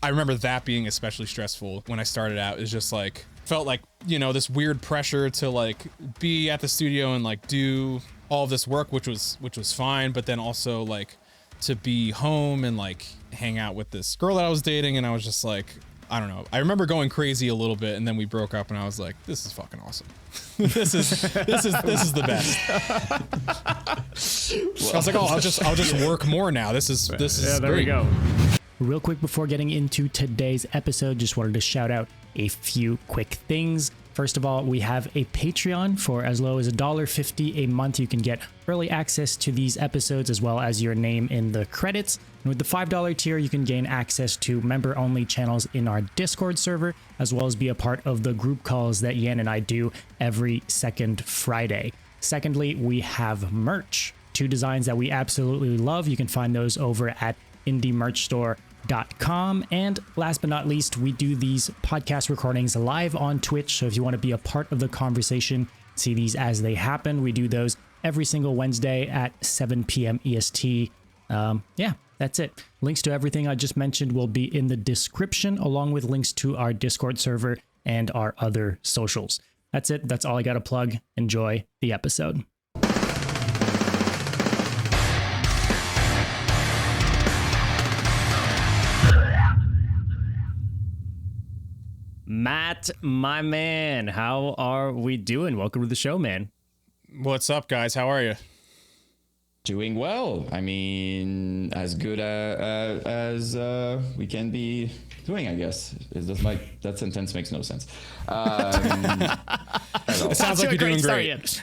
I remember that being especially stressful when I started out. It's just like, felt like, you know, this weird pressure to like be at the studio and like do all of this work, which was fine, but then also like to be home and like hang out with this girl that I was dating, and I was just like, I don't know. I remember going crazy a little bit, and then we broke up, and I was like, "This is fucking awesome. this is the best." I was like, "Oh, I'll just work more now. This is there great." we go. Real quick before getting into today's episode, just wanted to shout out a few quick things. First of all, we have a Patreon. For as low as $1.50 a month, you can get early access to these episodes as well as your name in the credits. And with the $5 tier, you can gain access to member-only channels in our Discord server, as well as be a part of the group calls that Yan and I do every second Friday. Secondly, we have merch. 2 designs that we absolutely love. You can find those over at indiemerchstore.com. And last but not least, we do these podcast recordings live on Twitch. So if you want to be a part of the conversation, see these as they happen. We do those every single Wednesday at 7 p.m. EST. Yeah, that's it. Links to everything I just mentioned will be in the description, along with links to our Discord server and our other socials. That's it. That's all I got to plug. Enjoy the episode. Matt, my man, how are we doing? Welcome to the show, man. What's up, guys? How are you? Doing well. I mean, as good as we can be doing, I guess. That sentence makes no sense. It sounds like you're doing great.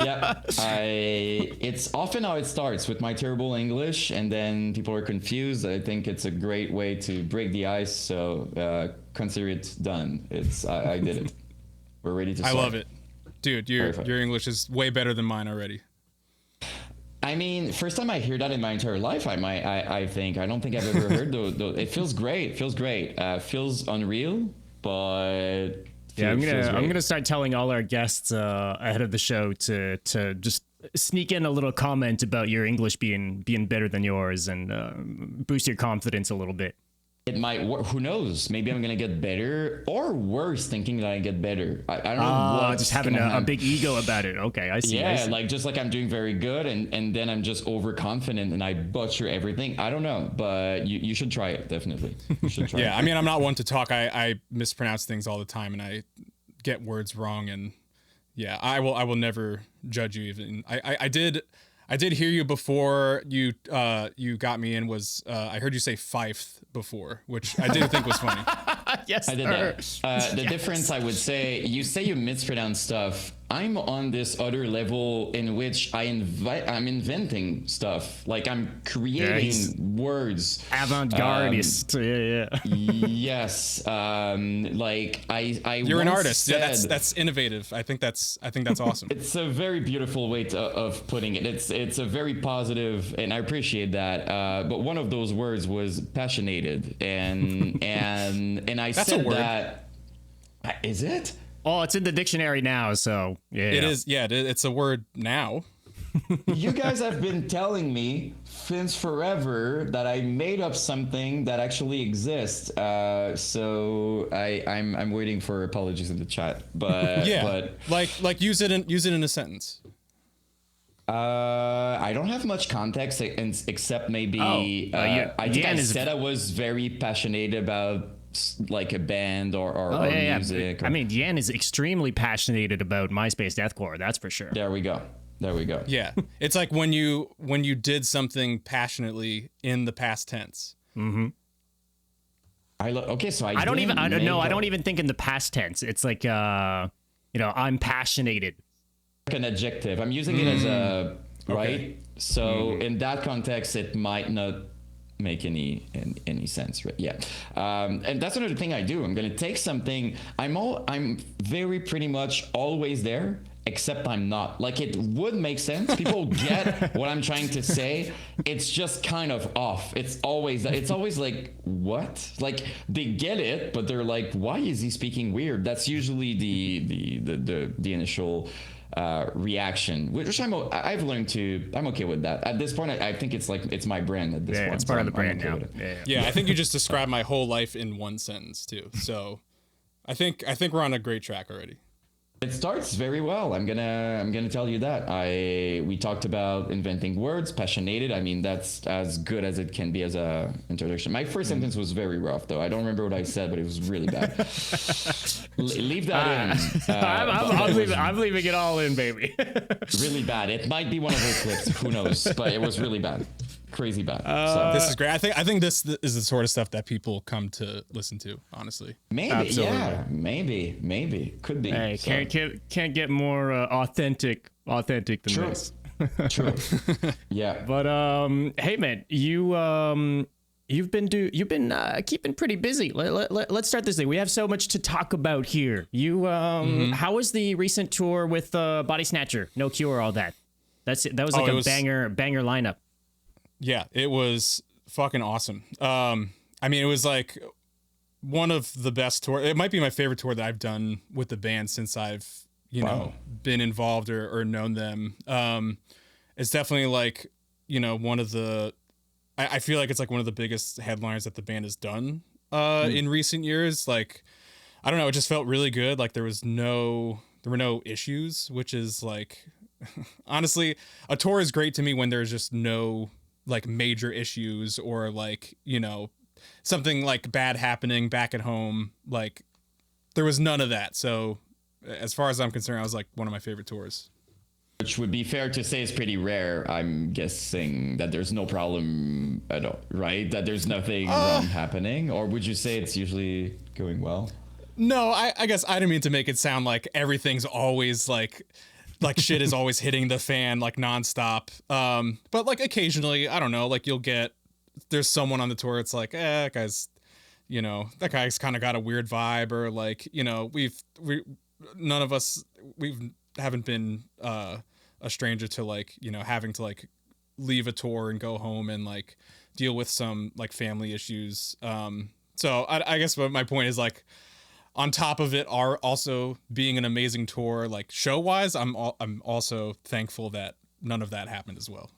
Yeah, it's often how it starts with my terrible English, and then people are confused. I think it's a great way to break the ice. So consider it done. I did it. We're ready to start. I love it, dude. Your English is way better than mine already. I mean, first time I hear that in my entire life, I don't think I've ever heard those. It feels great. Feels unreal, but yeah, I'm gonna start telling all our guests ahead of the show to just sneak in a little comment about your English being better than yours and boost your confidence a little bit. It might. Who knows? Maybe I'm gonna get better, or worse, thinking that I get better. I don't know. Just having a big ego about it. Okay, I see. Yeah, just like I'm doing very good, and then I'm just overconfident and I butcher everything. I don't know, but you should try it. Definitely, you should try. Yeah, I mean, I'm not one to talk. I mispronounce things all the time, and I get words wrong. And yeah, I will never judge you. Even I did hear you before you got me in. I heard you say Fife before, which I did think was funny. Yes, I did that. The difference, I would say, you mispronounce stuff. I'm on this other level in which I'm inventing stuff. Like I'm creating words. Avant-gardist. Yeah. Yes. Like I. You're an artist. Yeah, that's innovative. I think that's awesome. It's a very beautiful way of putting it. It's a very positive, and I appreciate that. But one of those words was passionated, and I that's said a word. that. Is it? Oh, it's in the dictionary now, so yeah. It is, yeah, it's a word now. You guys have been telling me since forever that I made up something that actually exists. So I'm waiting for apologies in the chat. But yeah, like use it in a sentence. I don't have much context except maybe I think I said I was very passionate about like a band or music. I mean, Yan is extremely passionate about Myspace deathcore. That's for sure. There we go. Yeah, it's like when you did something passionately in the past tense. Mm-hmm. I don't even think in the past tense. It's like I'm passionated. Like an adjective. I'm using it as a right. Okay. So in that context, it might not make any sense, right? Yeah. And that's another thing I do. I'm gonna take something. I'm very pretty much always there, except I'm not. Like, it would make sense. People get what I'm trying to say. It's just kind of off. It's always like, what? Like, they get it, but they're like, why is he speaking weird? That's usually the initial reaction, which I've learned I'm okay with that. At this point, I think it's my brand at this point. It's part of the brand now. Yeah, I think you just described my whole life in one sentence too. So I think we're on a great track already. It starts very well. I'm gonna tell you that. We talked about inventing words, passionated. I mean, that's as good as it can be as a introduction. My first sentence was very rough, though. I don't remember what I said, but it was really bad. Leave that in. I'm leaving it all in, baby. Really bad. It might be one of those clips. Who knows? But it was really bad. Crazy bad. This is great. I think this is the sort of stuff that people come to listen to, honestly. Maybe. Absolutely. Yeah. Maybe. Could be. Hey, can't get more authentic than True. this. True. Yeah. But hey man, you've been keeping pretty busy. Let's start this thing. We have so much to talk about here. How was the recent tour with Bodysnatcher? No Cure, all that. That was like a banger lineup. Yeah, it was fucking awesome. I mean, it was like one of the best tour. It might be my favorite tour that I've done with the band since I've, been involved or known them. It's definitely like, one of the, I feel like it's like one of the biggest headliners that the band has done in recent years. Like, I don't know, it just felt really good. Like there were no issues, which is like, honestly, a tour is great to me when there's just no like major issues or like, something like bad happening back at home. Like there was none of that. So as far as I'm concerned, I was like one of my favorite tours. Which would be fair to say is pretty rare. I'm guessing that there's no problem at all, right? That there's nothing wrong happening? Or would you say it's usually going well? No, I guess I didn't mean to make it sound like everything's always like shit is always hitting the fan like nonstop. But like occasionally, I don't know, like there's someone on the tour. It's like, that guy's kind of got a weird vibe, or like, none of us, haven't been a stranger to like, having to like leave a tour and go home and like deal with some like family issues. So I guess what my point is, like, on top of it are also being an amazing tour, like show wise, I'm also thankful that none of that happened as well.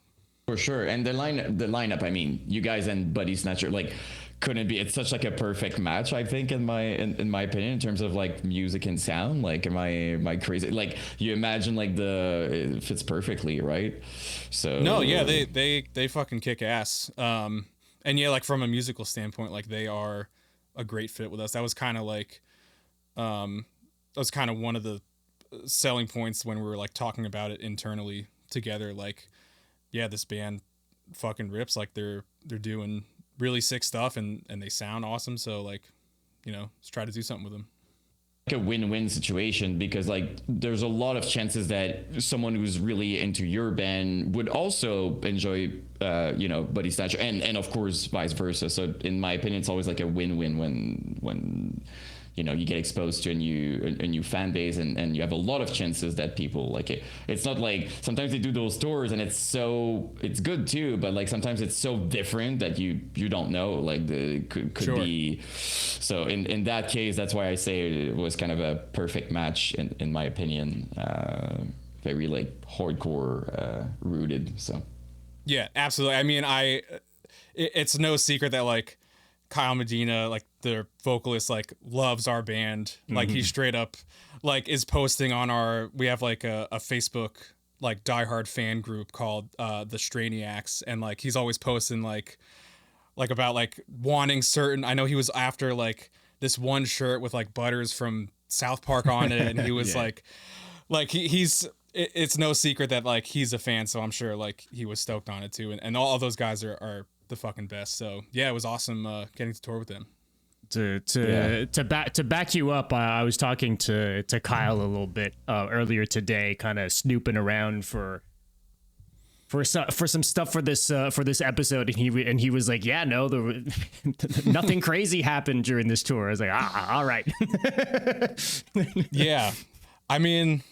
For sure. And the lineup, I mean, you guys and Bodysnatcher, like, couldn't be. It's such like a perfect match, I think, in my opinion, in terms of like music and sound. Like, am I crazy? Like, you imagine like it fits perfectly, right? So no, yeah, they fucking kick ass. And yeah, like from a musical standpoint, like they are a great fit with us. That was kind of like, one of the selling points when we were like talking about it internally together. Like, yeah, this band fucking rips. Like they're doing really sick stuff and they sound awesome. So like, let's try to do something with them. Like a win-win situation, because like there's a lot of chances that someone who's really into your band would also enjoy Bodysnatcher, and of course vice versa. So in my opinion, it's always like a win-win when you get exposed to a new fan base, and you have a lot of chances that people like it. It's not like sometimes they do those tours and it's good too, but like sometimes it's so different that you don't know, like could sure. be. So in that case, that's why I say it was kind of a perfect match in my opinion. Very like hardcore rooted. So yeah, absolutely. I mean, it's no secret that like Kyle Medina, like the vocalist, like loves our band. Like he straight up like is posting on we have like a Facebook like diehard fan group called the Strainiacs, and like he's always posting like about like wanting certain. I know he was after like this one shirt with like Butters from South Park on it, and he was yeah. like he's it's no secret that like he's a fan, so I'm sure like he was stoked on it too, and all those guys are the fucking best. So yeah, it was awesome getting to tour with them. To back you up, I was talking to Kyle a little bit earlier today, kind of snooping around for some stuff for this episode, and he was like, yeah, no, nothing crazy happened during this tour. I was like, all right. Yeah, I mean,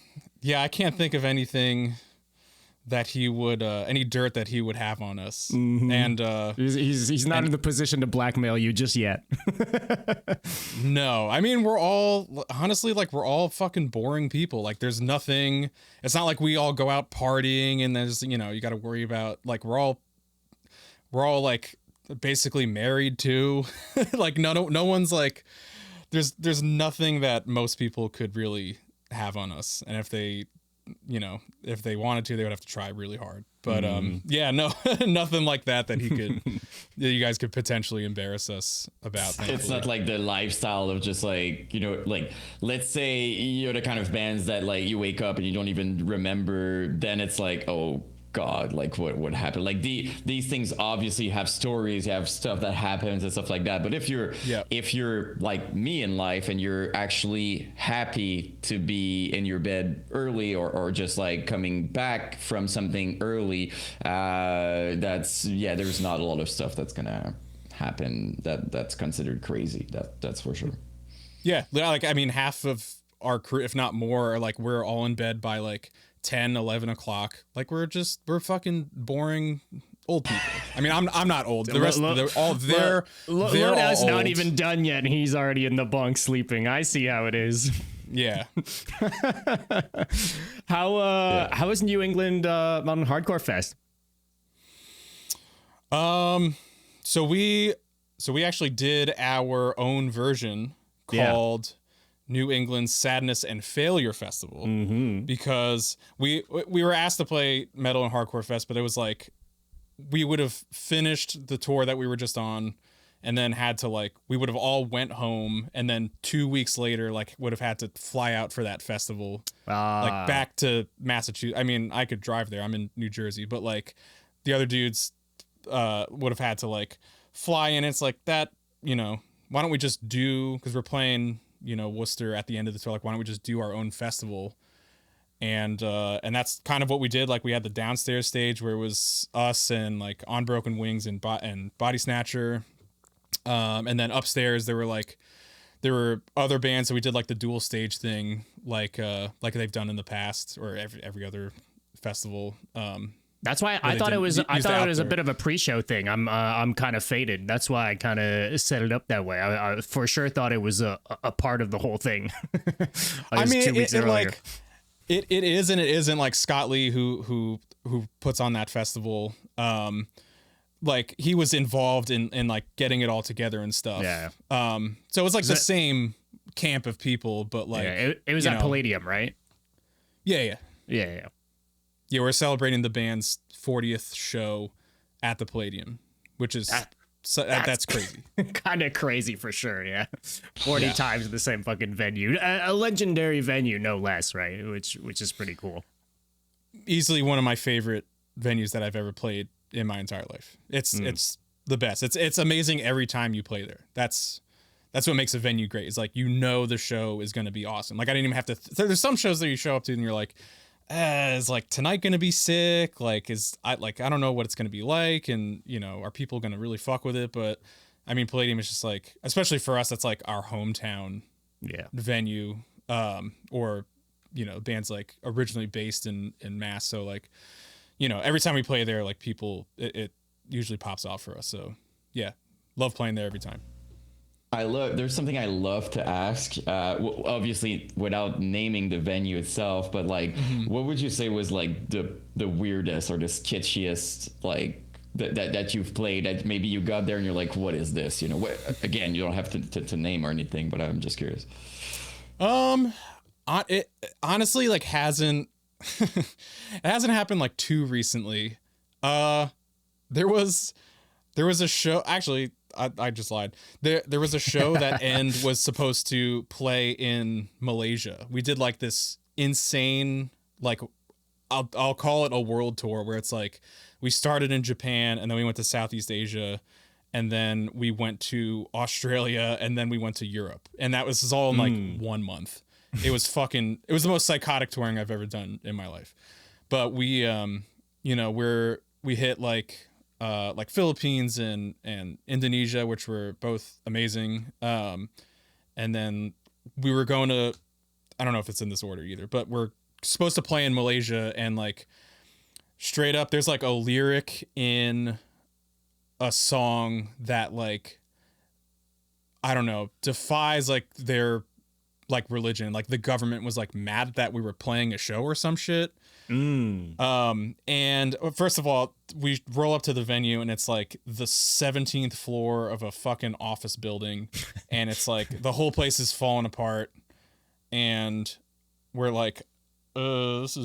yeah, I can't think of anything that he would any dirt that he would have on us. And he's not in the position to blackmail you just yet. No, I mean, we're all honestly like we're all fucking boring people. Like there's nothing, it's not like we all go out partying and there's, you know, you got to worry about like we're all like basically married too. Like no one's like there's nothing that most people could really have on us. And if they, you know, if they wanted to, they would have to try really hard. But yeah, no, nothing like that he could, you guys could potentially embarrass us about. It's not like the lifestyle of just like, you know, like let's say you're the kind of bands that like you wake up and you don't even remember. Then it's like, oh God, like what happened? Like these things obviously have stories, have stuff that happens and stuff like that. But if you're like me in life and you're actually happy to be in your bed early or just like coming back from something early, there's not a lot of stuff that's gonna happen that's considered crazy. That's for sure. Yeah, like I mean, half of our crew, if not more, are like we're all in bed by like 10, 11 o'clock. Like we're fucking boring old people. I mean, I'm not old. The rest, they're all Lodow's old. not even done yet, and he's already in the bunk sleeping. I see how it is. Yeah. How was New England Mountain Hardcore Fest? So we actually did our own version called New England Sadness and Failure Festival, because we were asked to play Metal and Hardcore Fest, but it was like we would have finished the tour that we were just on and then had to like we would have all went home and then 2 weeks later like would have had to fly out for that festival like back to Massachusetts. I mean, I could drive there. I'm in New Jersey, but like the other dudes would have had to like fly in. It's like that, you know, why don't we just do, because we're playing, you know, Worcester at the end of the tour, like why don't we just do our own festival? And that's kind of what we did. Like we had the downstairs stage where it was us and like On Broken Wings and Bodysnatcher, and then upstairs there were other bands, so we did like the dual stage thing, like they've done in the past or every other festival. That's why I thought it was a bit of a pre-show thing. I'm kind of faded. That's why I kind of set it up that way. I for sure thought it was a part of the whole thing. I mean, 2 weeks earlier. Like it is and it isn't. Like Scott Lee, who puts on that festival, like he was involved in like getting it all together and stuff. Yeah. So it's like the same camp of people, but like it was at Palladium, right? Yeah. Yeah, we're celebrating the band's 40th show at the Palladium, which is that's crazy. Kind of crazy for sure, yeah. 40 times in the same fucking venue. A legendary venue, no less, right? Which is pretty cool. Easily one of my favorite venues that I've ever played in my entire life. It's the best. It's amazing every time you play there. That's what makes a venue great. It's like, you know, the show is going to be awesome. Like I didn't even have to there's some shows that you show up to and you're like, is like tonight gonna be sick? Like I don't know what it's gonna be like, and you know, are people gonna really fuck with it? But I mean, Palladium is just like, especially for us, that's like our hometown venue, or you know, bands like originally based in Mass. So like, you know, every time we play there, like people, it usually pops off for us. So yeah, love playing there every time. There's something I love to ask, obviously without naming the venue itself, but like, what would you say was like the weirdest or the sketchiest, like that you've played, that maybe you got there and you're like, what is this? You know, again, you don't have to name or anything, but I'm just curious. It honestly like hasn't, it hasn't happened like too recently. There was a show, actually, I just lied. There was a show that End was supposed to play in Malaysia. We did like this insane, like I'll call it a world tour, where it's like we started in Japan and then we went to Southeast Asia and then we went to Australia and then we went to Europe. And that was all in like 1 month. It was the most psychotic touring I've ever done in my life. But we, you know, we hit like Philippines and Indonesia, which were both amazing. And then we were going to, I don't know if it's in this order either, but we're supposed to play in Malaysia and like straight up, there's like a lyric in a song that like, I don't know, defies like their like religion. Like the government was like mad that we were playing a show or some shit. And first of all, we roll up to the venue and it's like the 17th floor of a fucking office building. And it's like the whole place is falling apart. And we're like, this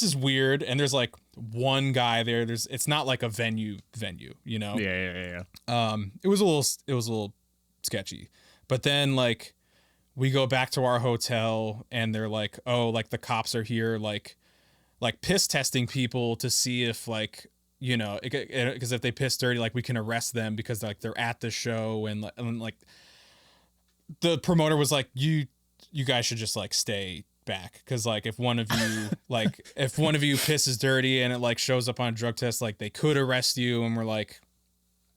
is weird. And there's like one guy there. It's not like a venue, you know? Yeah. It was a little sketchy, but then like we go back to our hotel and they're like, oh, like the cops are here, like piss testing people to see if like, you know, because if they piss dirty, like we can arrest them because like they're at the show. And like the promoter was like, you guys should just like stay back. Cause like if one of you pisses dirty and it like shows up on a drug test, like they could arrest you. And we're like,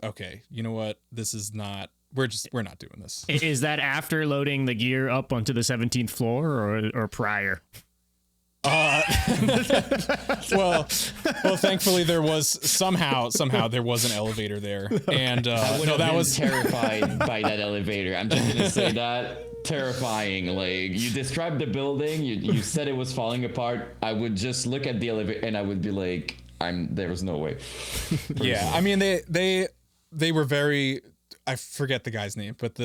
okay, you know what? This is not, we're not doing this. Is that after loading the gear up onto the 17th floor or prior? Well, thankfully there was somehow there was an elevator there. And I would have been terrified by that elevator. I'm just gonna say that. Terrifying. Like you described the building, you said it was falling apart. I would just look at the elevator and I would be like, there was no way. Yeah, I mean they were very, I forget the guy's name, but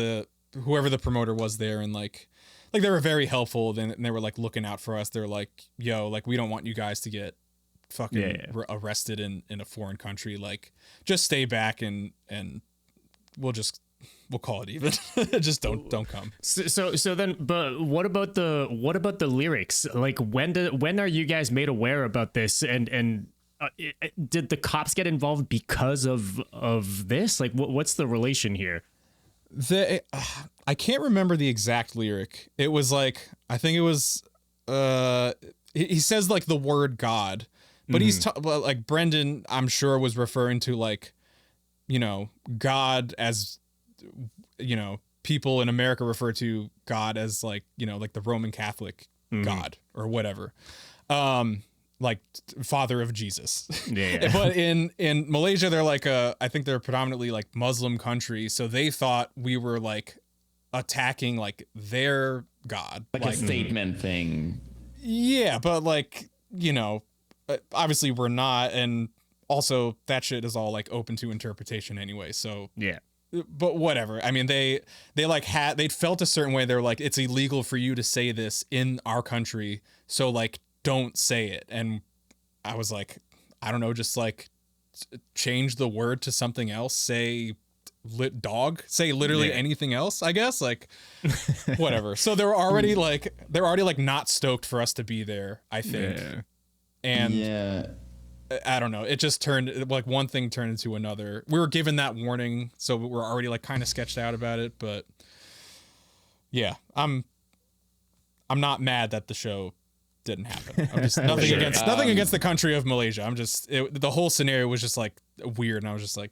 whoever the promoter was there, and like they were very helpful. Then they were like looking out for us. They're like, yo, like we don't want you guys to get fucking arrested in a foreign country. Like just stay back and we'll call it even. Just don't come. So then, but what about the lyrics? Like when are you guys made aware about this? And did the cops get involved because of this? Like what's the relation here? I can't remember the exact lyric. It was like, I think it was, he says like the word God, but he's like Brendan, I'm sure was referring to like, you know, God as, you know, people in America refer to God as like, you know, like the Roman Catholic God or whatever. Like father of Jesus. Yeah. But in Malaysia, they're like I think they're predominantly like Muslim country. So they thought we were like attacking like their God. Like a statement thing. Yeah. But like, you know, obviously we're not. And also that shit is all like open to interpretation anyway. So yeah. But whatever. I mean, they'd felt a certain way. They're like, it's illegal for you to say this in our country. So like, don't say it. And I was like, I don't know, just like change the word to something else. Say dog, say literally anything else, I guess, like whatever. So they're already like not stoked for us to be there, I think. Yeah. And I don't know. It just turned like one thing turned into another. We were given that warning, so we're already like kind of sketched out about it, but yeah, I'm not mad that the show didn't happen. I'm just nothing against the country of Malaysia. I'm just the whole scenario was just like weird, and I was just like,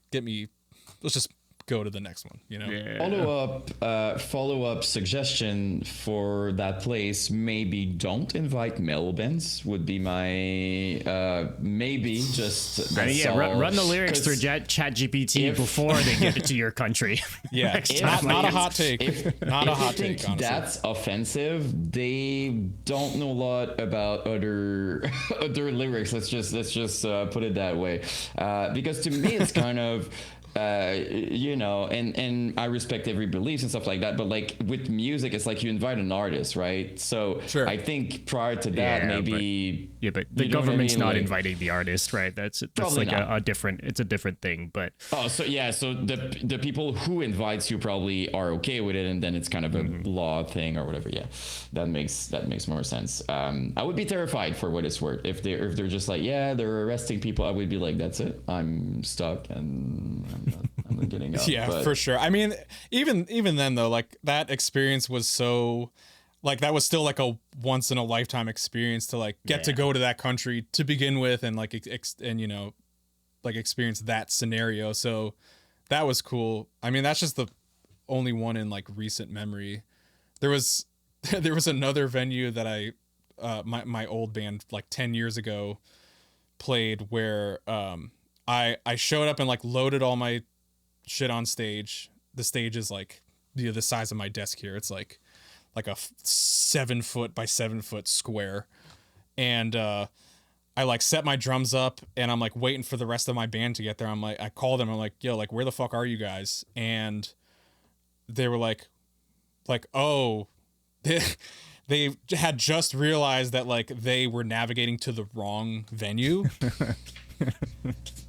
let's just go to the next one, you know. Follow-up suggestion for that place, maybe don't invite male bands would be my maybe just run the lyrics through ChatGPT before they get it to your country. Yeah. Not a hot take. Not a hot take, honestly. That's offensive. They don't know a lot about other lyrics. Let's just put it that way. Because to me it's kind of you know, and I respect every belief and stuff like that, but like with music, it's like you invite an artist, right? So sure. I think prior to that, but the government's not inviting the artist, right? That's like a different thing. But so the people who invites you probably are okay with it, and then it's kind of a law thing or whatever. Yeah, that makes more sense. I would be terrified for what it's worth if they're just like, yeah, they're arresting people. I would be like, that's it, I'm stuck and I'm not getting up. Yeah, for sure. I mean, even then though, like that experience was so, like that was still like a once in a lifetime experience to like get to go to that country to begin with, and like and you know, like experience that scenario. So that was cool. I mean, that's just the only one in like recent memory. There was another venue that I my old band like 10 years ago played where I showed up and like loaded all my shit on stage. The stage is like the size of my desk here. It's like a 7 foot by 7 foot square. And I like set my drums up and I'm like waiting for the rest of my band to get there. I'm like, I called them. I'm like, yo, like, where the fuck are you guys? And they were like, oh, they had just realized that like they were navigating to the wrong venue.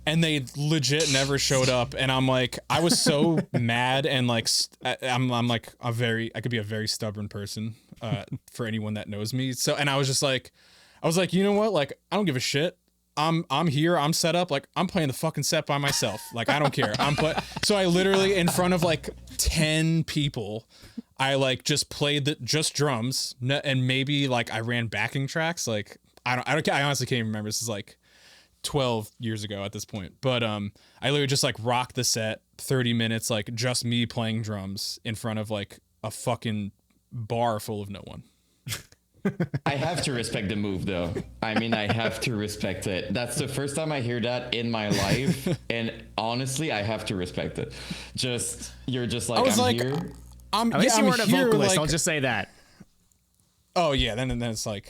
And they legit never showed up. And I'm like, I was so mad. And like, I'm like I could be a very stubborn person for anyone that knows me. So, and I was like, you know what? Like, I don't give a shit. I'm here. I'm set up. Like, I'm playing the fucking set by myself. Like, I don't care. So I literally, in front of like 10 people, I like just played just drums, and maybe like I ran backing tracks. Like, I honestly can't even remember. This is like 12 years ago at this point. But I literally just like rocked the set 30 minutes, like just me playing drums in front of like a fucking bar full of no one. I have to respect the move, though. I mean, I have to respect it. That's the first time I hear that in my life, and honestly, I have to respect it. You're just like, I'm here. At least you weren't a vocalist. Like, I'll just say that. Oh yeah, then it's like,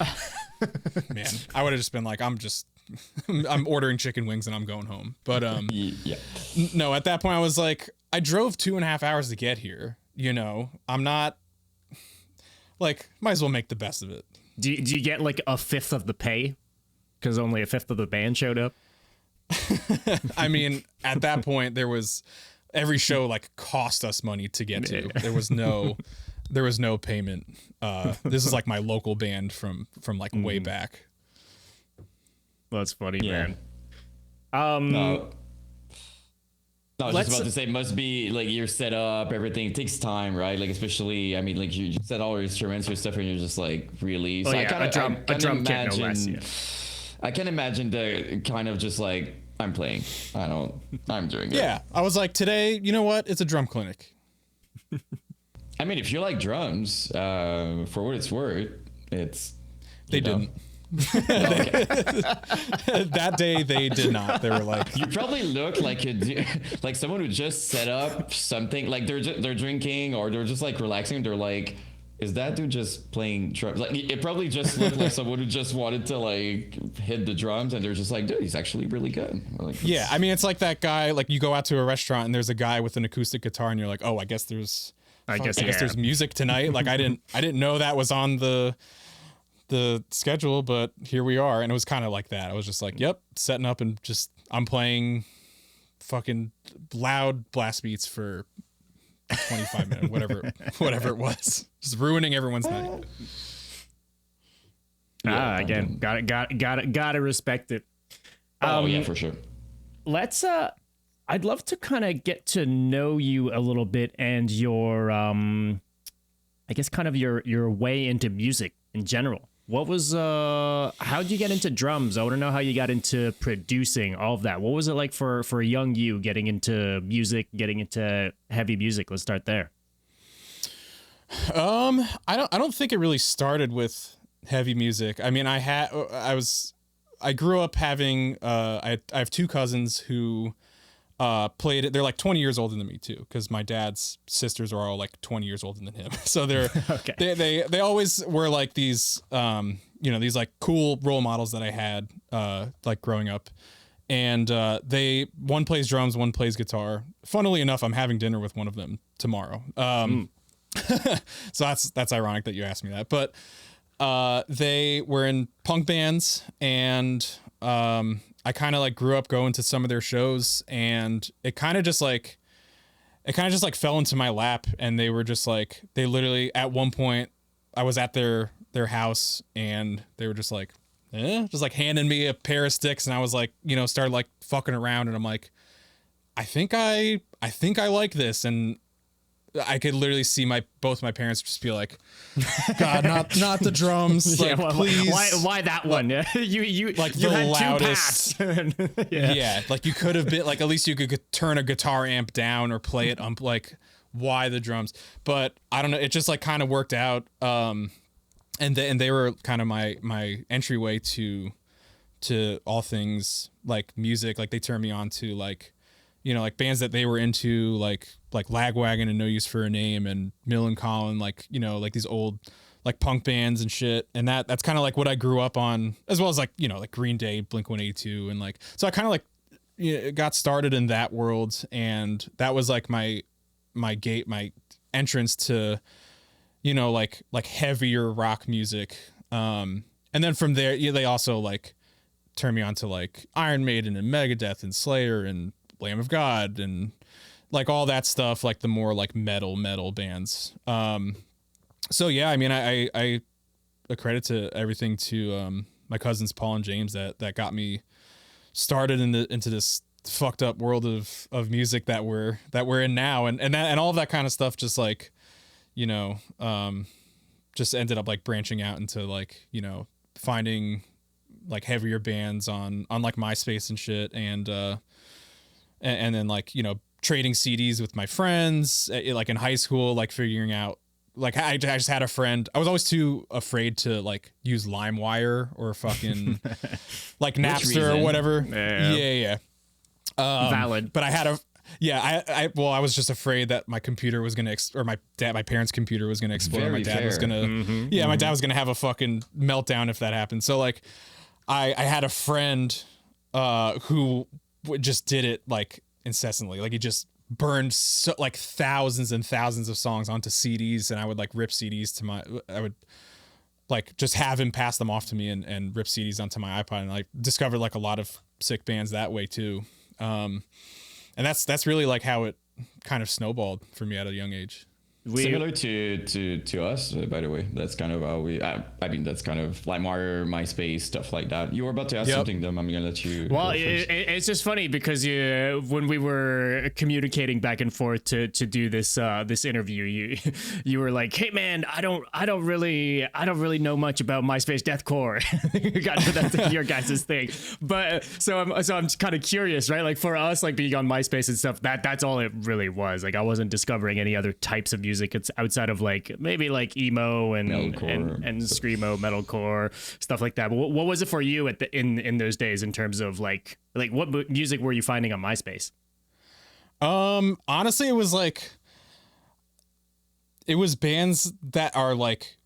man, I would have just been like, I'm ordering chicken wings and I'm going home. But yeah. No, at that point I was like, I drove 2.5 hours to get here. You know, I'm not. Like, might as well make the best of it. Do you get like a fifth of the pay because only a fifth of the band showed up? I mean, at that point, every show like cost us money to get to. There was no payment. This is like my local band from like way back. That's funny, man. No, I was just about to say, must be like you're set up, everything takes time, right? Like, especially, I mean, like you set all your instruments, your stuff, and you're just like, really? So a drum kit, no less. Yeah. I can imagine the kind of just like, I'm playing. I'm doing it. Yeah, I was like, today, you know what? It's a drum clinic. I mean, if you like drums, for what it's worth, They didn't. That day they did not. They were like, you probably look like like someone who just set up something, like they're drinking or they're just like relaxing. They're like, is that dude just playing drums? Like, it probably just looked like someone who just wanted to like hit the drums, and they're just like, dude, he's actually really good. Like, yeah, I mean, it's like that guy, like you go out to a restaurant and there's a guy with an acoustic guitar and you're like, oh, I guess there's music tonight. Like I didn't know that was on the schedule, but here we are. And it was kind of like that. I was just like, yep, setting up and just I'm playing fucking loud blast beats for 25 minutes, whatever it was, just ruining everyone's night. Again, gotta respect it. Yeah, for sure. Let's I'd love to kind of get to know you a little bit and your I guess kind of your way into music in general. What was how'd you get into drums? I want to know how you got into producing, all of that. What was it like for a young you getting into music, getting into heavy music? Let's start there. I don't think it really started with heavy music. I mean, I grew up having I have two cousins who played it. They're like 20 years older than me too, because my dad's sisters are all like 20 years older than him. So they're okay. They always were like these these like cool role models that I had like growing up. And one plays drums, one plays guitar. Funnily enough, I'm having dinner with one of them tomorrow. So that's ironic that you asked me that. But they were in punk bands, and I kind of like grew up going to some of their shows, and it kind of just like fell into my lap. And they were just like, they literally, at one point I was at their house and they were just like, just like handing me a pair of sticks. And I was like, started like fucking around, and I'm like, I think I like this. And I could literally see both my parents just be like, God, not the drums. Like, please. Why that one? you like you the had loudest. 2 paths. Yeah. Like you could have been like, at least you could turn a guitar amp down or play it like, why the drums? But I don't know. It just like kind of worked out. And they were kind of my entryway to to all things like music. Like they turned me on to like, you know, like bands that they were into, like Lagwagon and No Use for a Name and Millencolin, like, you know, like these old like punk bands and shit. And that's kind of like what I grew up on, as well as like, you know, like Green Day, Blink-182, and like, so I kind of like, you know, got started in that world, and that was like my entrance to, you know, like heavier rock music. And then from there, yeah, they also like turned me on to like Iron Maiden and Megadeth and Slayer and Lamb of God and like all that stuff, like the more like metal bands. So yeah, I mean, I accredit to everything to my cousins Paul and James that got me started into this fucked up world of music that we're in now, and all of that kind of stuff just like, you know, just ended up like branching out into like, you know, finding like heavier bands on like MySpace and shit, and then like, you know, trading CDs with my friends like in high school, like figuring out, like I just had a friend. I was always too afraid to like use LimeWire or fucking like Napster or whatever. Yeah. Valid. But I had I was just afraid that my computer was gonna my parents' computer was gonna explode. Very my dad fair. was gonna my dad was gonna have a fucking meltdown if that happened. So like I had a friend who just did it like incessantly. Like he just burned like thousands and thousands of songs onto CDs, and I would like rip CDs I would like just have him pass them off to me and rip CDs onto my iPod, and like discovered like a lot of sick bands that way too. And that's really like how it kind of snowballed for me at a young age. Similar to us, by the way. That's kind of how I mean, that's kind of LimeWire, MySpace, stuff like that. You were about to ask something, Dom. I'm gonna let you. Well, it's just funny because when we were communicating back and forth to do this interview, you were like, "Hey man, I don't really know much about MySpace deathcore." That's your guys' thing. But so I'm kind of curious, right? Like for us, like being on MySpace and stuff, that's all it really was. Like I wasn't discovering any other types of music. It's outside of like maybe like emo and screamo, metalcore, stuff like that. But what was it for you in those days in terms of like what music were you finding on MySpace? Honestly, it was bands that are like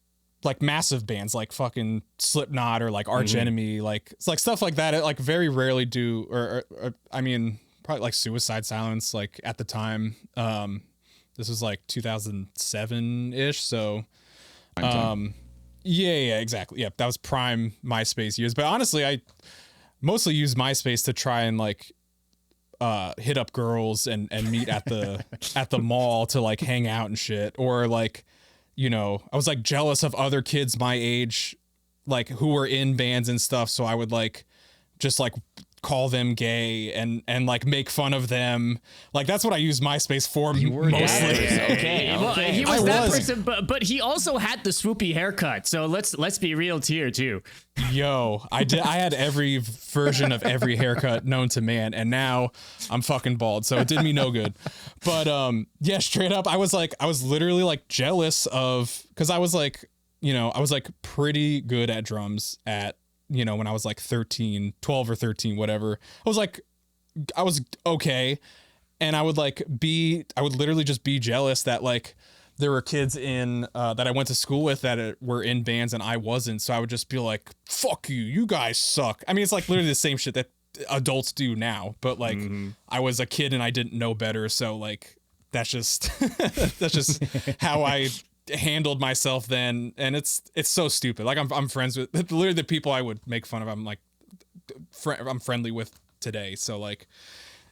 massive bands, like fucking Slipknot or like Arch Enemy, like it's like stuff like that. It like very rarely do, or I mean, probably like Suicide Silence, like at the time. This was like 2007-ish, so yeah, exactly. Yeah, that was prime MySpace years. But honestly, I mostly used MySpace to try and like hit up girls and meet at the mall to like hang out and shit. Or like, you know, I was like jealous of other kids my age, like who were in bands and stuff, so I would like just like call them gay and like make fun of them. Like that's what I use MySpace for mostly. Okay. Well, he was that person, but he also had the swoopy haircut. So let's be real here too. Yo, I had every version of every haircut known to man, and now I'm fucking bald, so it did me no good. But yeah, straight up, I was literally like jealous of, because I was like, you know, I was like pretty good at drums at, you know, when I was like 12 or 13, whatever. I was okay. And I would literally just be jealous that like there were kids in that I went to school with that were in bands and I wasn't. So I would just be like, fuck you, you guys suck. I mean, it's like literally the same shit that adults do now, but like I was a kid and I didn't know better. So like, that's just how I handled myself then. And it's so stupid. Like I'm friends with literally the people I would make fun of. I'm friendly with today. So like,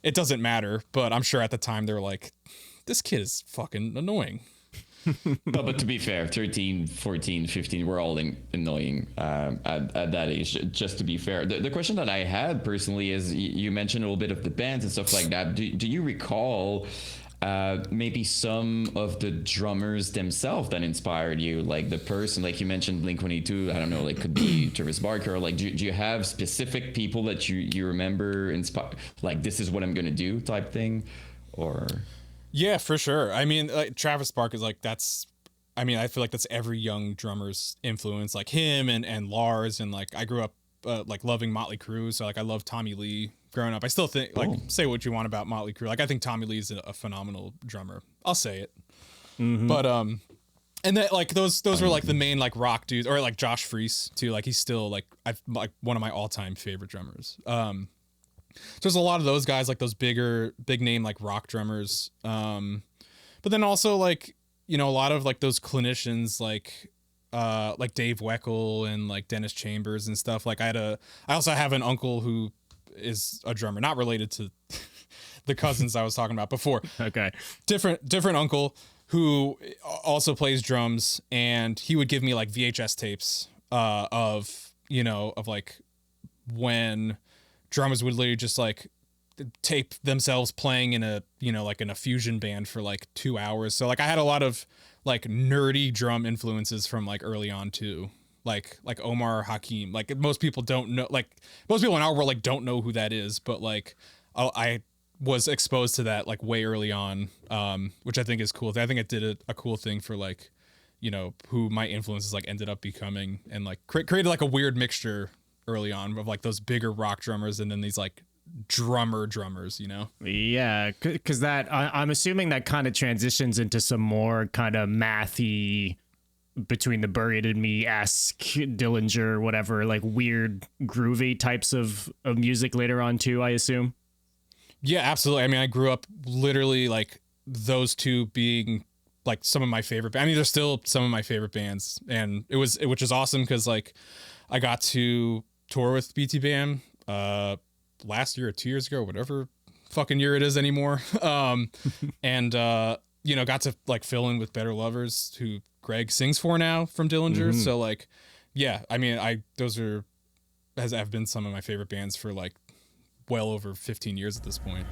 it doesn't matter, but I'm sure at the time they were like, this kid is fucking annoying. No, but to be fair, 13, 14, 15, we're all annoying at that age, just to be fair. The question that I had personally is, you mentioned a little bit of the bands and stuff like that. Do you recall maybe some of the drummers themselves that inspired you? Like the person, like you mentioned Blink-182, I don't know, like could be Travis Barker. Like do you have specific people that you remember like this is what I'm gonna do type thing? Or yeah, for sure. I mean, like Travis Barker is like, I feel like that's every young drummer's influence, like him and Lars. And like, I grew up like loving Motley Crue. So like I love Tommy Lee growing up. I still think like say what you want about Motley Crue. Like I think Tommy Lee is a phenomenal drummer. I'll say it. But and that like those were like the main like rock dudes, or like Josh Freese too. Like he's still like like one of my all-time favorite drummers. So there's a lot of those guys, like those big name like rock drummers. But then also like, you know, a lot of like those clinicians like Dave Weckl and like Dennis Chambers and stuff. Like I also have an uncle who is a drummer, not related to the cousins I was talking about before. Okay. Different uncle who also plays drums, and he would give me like VHS tapes of like when drummers would literally just like tape themselves playing in a, you know, like in a fusion band for like 2 hours. So like I had a lot of like nerdy drum influences from like early on too. Like Omar Hakim. Like most people don't know, like most people in our world like don't know who that is, but like I was exposed to that like way early on, which I think is cool. I think it did a cool thing for like, you know, who my influences like ended up becoming, and like created like a weird mixture early on of like those bigger rock drummers and then these like drummers, you know? Yeah, because that I'm assuming that kind of transitions into some more kind of mathy, between the Buried in Me-esque, Dillinger, whatever, like weird groovy types of music later on too, I assume. Yeah, absolutely. I mean, I grew up literally like those two being like some of my favorite. I mean, they're still some of my favorite bands, and which is awesome because like I got to tour with BT Bam last year or 2 years ago, whatever fucking year it is anymore. And you know, got to like fill in with Better Lovers, who Greg sings for now from Dillinger. So like, yeah, I mean, those have been some of my favorite bands for like well over 15 years at this point.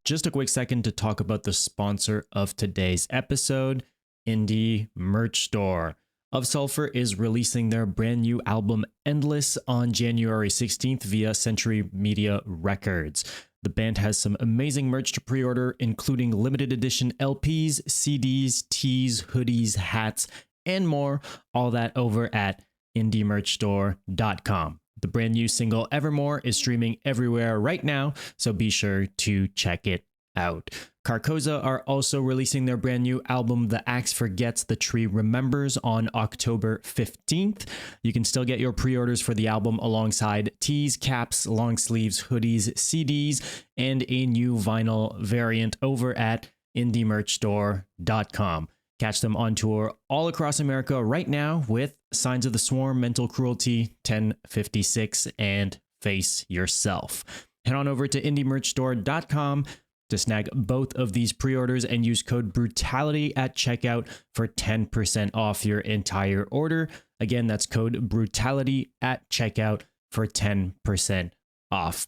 Just a quick second to talk about the sponsor of today's episode, Indie Merch Store. Of Sulfur is releasing their brand new album Endless on January 16th via Century Media Records. The band has some amazing merch to pre-order, including limited edition LPs, CDs, tees, hoodies, hats, and more. All that over at indiemerchstore.com. The brand new single Evermore is streaming everywhere right now, so be sure to check it out. Carcosa are also releasing their brand new album The Axe Forgets, The Tree Remembers on October 15th. You can still get your pre-orders for the album alongside tees, caps, long sleeves, hoodies, CDs, and a new vinyl variant over at indiemerchstore.com. Catch them on tour all across America right now with Signs of the Swarm, Mental Cruelty, 1056, and Face Yourself. Head on over to indiemerchstore.com to snag both of these pre-orders and use code BRUTALITY at checkout for 10% off your entire order. Again, that's code BRUTALITY at checkout for 10% off.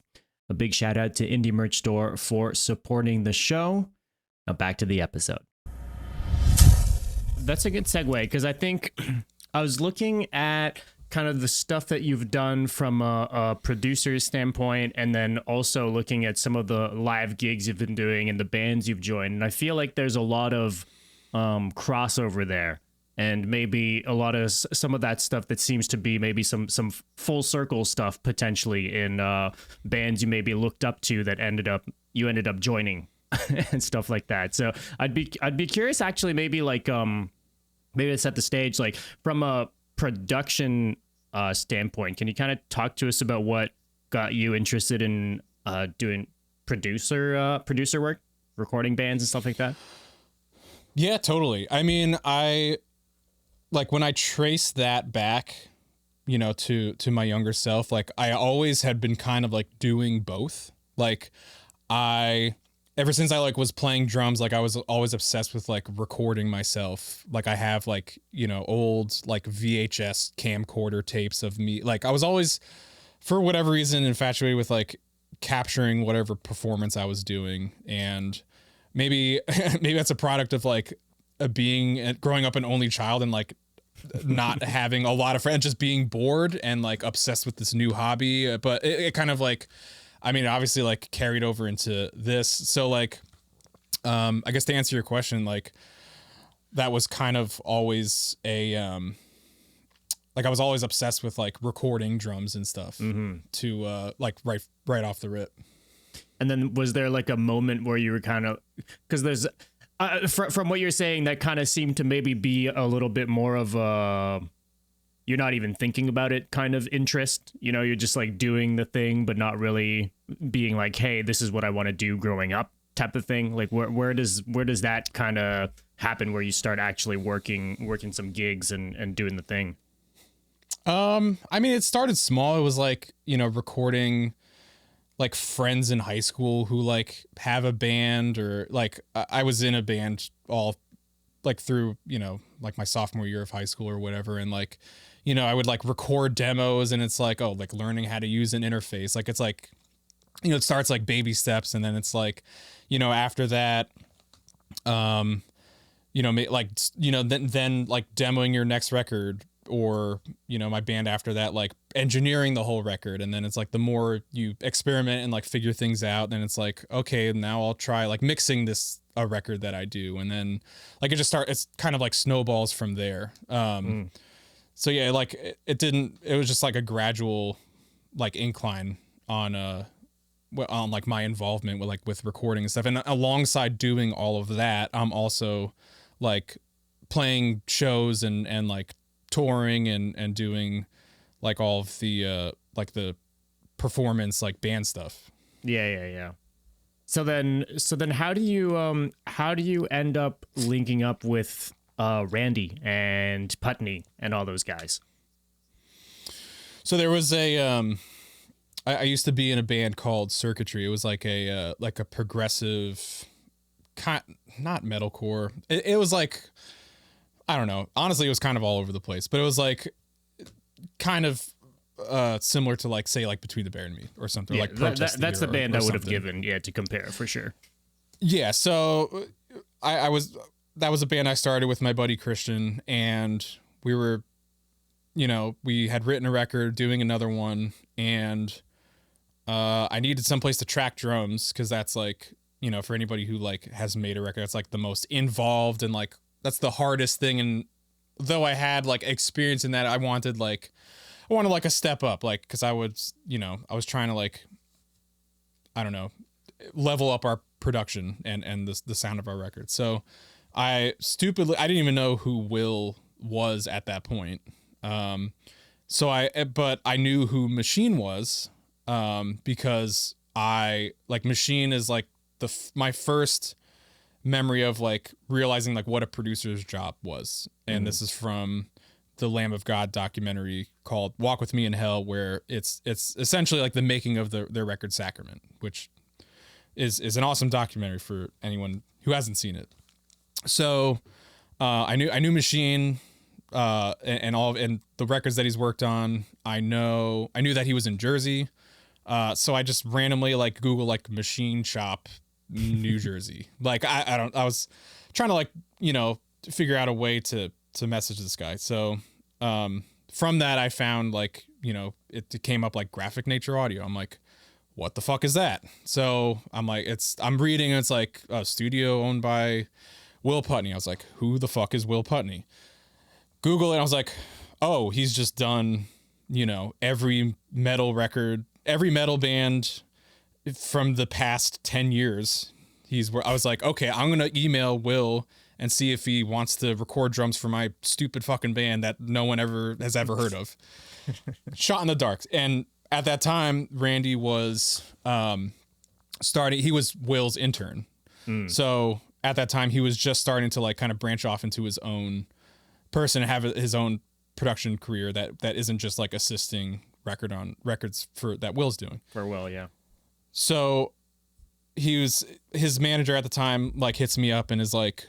A big shout out to Indie Merch Store for supporting the show. Now back to the episode. That's a good segue, because I think I was looking at kind of the stuff that you've done from a producer's standpoint, and then also looking at some of the live gigs you've been doing and the bands you've joined. And I feel like there's a lot of crossover there, and maybe a lot of some of that stuff that seems to be maybe some full circle stuff potentially in bands you maybe looked up to that you ended up joining and stuff like that. So I'd be curious, actually, maybe like maybe to set the stage, like from a production standpoint, can you kind of talk to us about what got you interested in doing producer work, recording bands and stuff like that? Yeah, totally. I mean, I like when I trace that back, you know, to my younger self, like I always had been kind of like doing both. Like ever since I like was playing drums, like I was always obsessed with like recording myself. Like I have like, you know, old like VHS camcorder tapes of me. Like I was always, for whatever reason, infatuated with like capturing whatever performance I was doing. And maybe that's a product of like growing up an only child and like not having a lot of friends, just being bored and like obsessed with this new hobby. But it kind of like, I mean, obviously like carried over into this. So like, I guess to answer your question, like that was kind of always like I was always obsessed with like recording drums and stuff to like right off the rip. And then was there like a moment where you were kind of, because there's from what you're saying, that kind of seemed to maybe be a little bit more of a, you're not even thinking about it kind of interest, you know, you're just like doing the thing, but not really being like, hey, this is what I want to do growing up type of thing. Like where does that kind of happen where you start actually working some gigs and doing the thing? I mean, it started small. It was like, you know, recording like friends in high school who like have a band, or like I was in a band all like through, you know, like my sophomore year of high school or whatever. And like, you know, I would like record demos, and it's like, oh, like learning how to use an interface. Like, it's like, you know, it starts like baby steps. And then it's like, you know, after that, you know, like, you know, then like demoing your next record, or, you know, my band after that, like engineering the whole record. And then it's like, the more you experiment and like figure things out, then it's like, okay, now I'll try like mixing a record that I do. And then like it's kind of like snowballs from there. So yeah, like it was just like a gradual like incline on like my involvement with recording and stuff. And alongside doing all of that, I'm also like playing shows and like touring and doing like all of the like the performance like band stuff. Yeah. So then how do you end up linking up with Randy and Putney and all those guys? So there was I used to be in a band called Circuitry. It was like a progressive not metalcore. It was like, I don't know. Honestly, it was kind of all over the place, but it was like kind of similar to like, say, like Between the Bear and Me or something. Yeah, like that's the band I would have something. given, to compare for sure. Yeah, so that was a band I started with my buddy Christian, and we were, you know, we had written a record, doing another one, and I needed someplace to track drums, because that's like, you know, for anybody who like has made a record, that's like the most involved and like that's the hardest thing. And though I had like experience in that, I wanted like a step up, like, because I was trying to like, I don't know, level up our production and the sound of our record. So I didn't even know who Will was at that point. But I knew who Machine was, because Machine is like my first memory of like realizing like what a producer's job was. And this is from the Lamb of God documentary called Walk With Me in Hell, where it's essentially like the making of their record Sacrament, which is an awesome documentary for anyone who hasn't seen it. So I knew Machine and the records that he's worked on. I knew that he was in Jersey. So I just randomly like Google like Machine Shop New Jersey. Like I was trying to like, you know, figure out a way to message this guy. So from that I found like, you know, it came up like Graphic Nature Audio. I'm like, what the fuck is that? So I'm like, I'm reading and it's like a studio owned by Will Putney. I was like, who the fuck is Will Putney? Google it. I was like, oh, he's just done, you know, every metal record, every metal band from the past 10 years. I was like, okay, I'm going to email Will and see if he wants to record drums for my stupid fucking band that no one has ever heard of. Shot in the dark. And at that time, Randy was he was Will's intern. So at that time, he was just starting to like kind of branch off into his own person and have his own production career that isn't just like assisting records that Will's doing. For Will, yeah. So his manager at the time like hits me up and is like,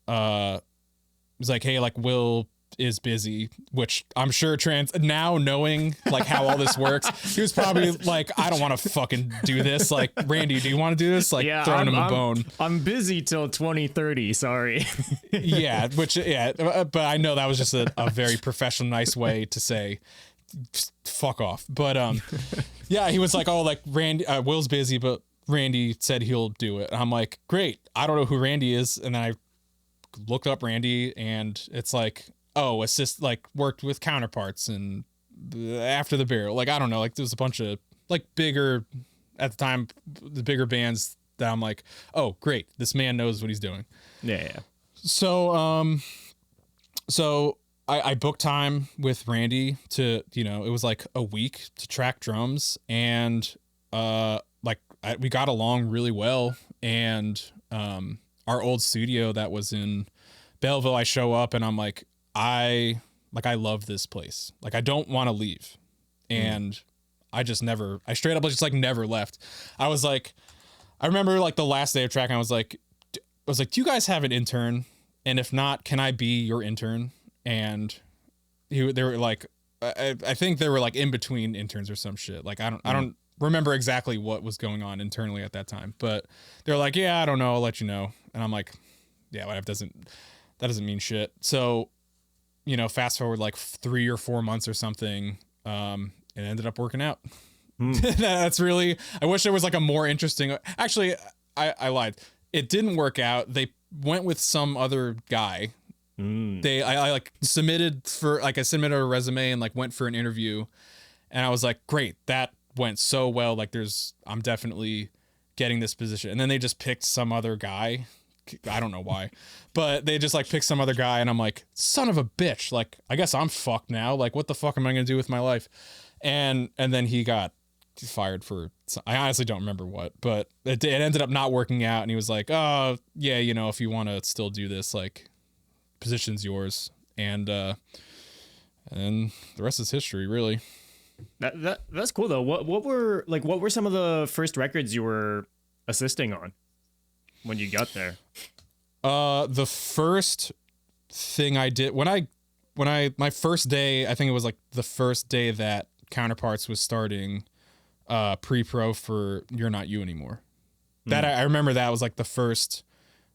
hey, like Will is busy, which I'm sure now knowing like how all this works, he was probably like, I don't want to fucking do this. Like, Randy, do you want to do this? Like, yeah, throwing him a bone. I'm busy till 2030. Sorry. Yeah. But I know that was just a very professional, nice way to say, fuck off. But yeah, he was like, oh, like Randy, Will's busy, but Randy said he'll do it. And I'm like, great. I don't know who Randy is. And then I looked up Randy, and it's like, oh, assist, like worked with Counterparts and After the Burial. Like, I don't know, like there was a bunch of like bigger, at the time, the bigger bands that I'm like, oh, great, this man knows what he's doing. Yeah. So, so I booked time with Randy to, you know, it was like a week to track drums, and we got along really well. And our old studio that was in Belleville, I show up and I'm like, I love this place. Like, I don't want to leave. And I straight up just like never left. I remember like the last day of tracking, I was like, do you guys have an intern? And if not, can I be your intern? And they were like, I think they were like in between interns or some shit. Like, I don't remember exactly what was going on internally at that time, but they're like, yeah, I don't know, I'll let you know. And I'm like, yeah, whatever, that doesn't mean shit. So, you know, fast forward like 3 or 4 months or something, it ended up working out. That's really, I wish there was like a more interesting, actually, I lied. It didn't work out. They went with some other guy. I like submitted a resume and like went for an interview, and I was like, great, that went so well. Like I'm definitely getting this position. And then they just picked some other guy. I don't know why, but they just like picked some other guy, and I'm like, son of a bitch. Like, I guess I'm fucked now. Like, what the fuck am I going to do with my life? And then he got fired for, I honestly don't remember what, but it ended up not working out. And he was like, oh yeah, you know, if you want to still do this, like, position's yours. And the rest is history, really. That's cool though. What were some of the first records you were assisting on when you got there? The first thing I did when my first day, I think it was like the first day that Counterparts was starting pre-pro for You're Not You Anymore. That I remember that was like the first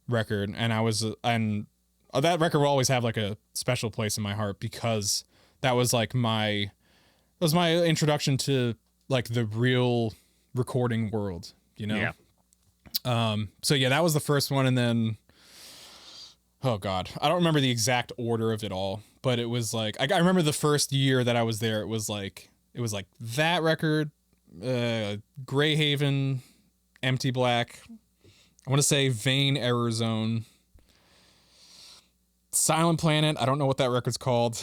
record, and that record will always have like a special place in my heart, because that was like my introduction to like the real recording world, you know? Yeah. So yeah, that was the first one. And then, oh God, I don't remember the exact order of it all, but it was like, I remember the first year that I was there, it was like that record, Greyhaven, Empty Black, I want to say Vain Error Zone, Silent Planet, I don't know what that record's called.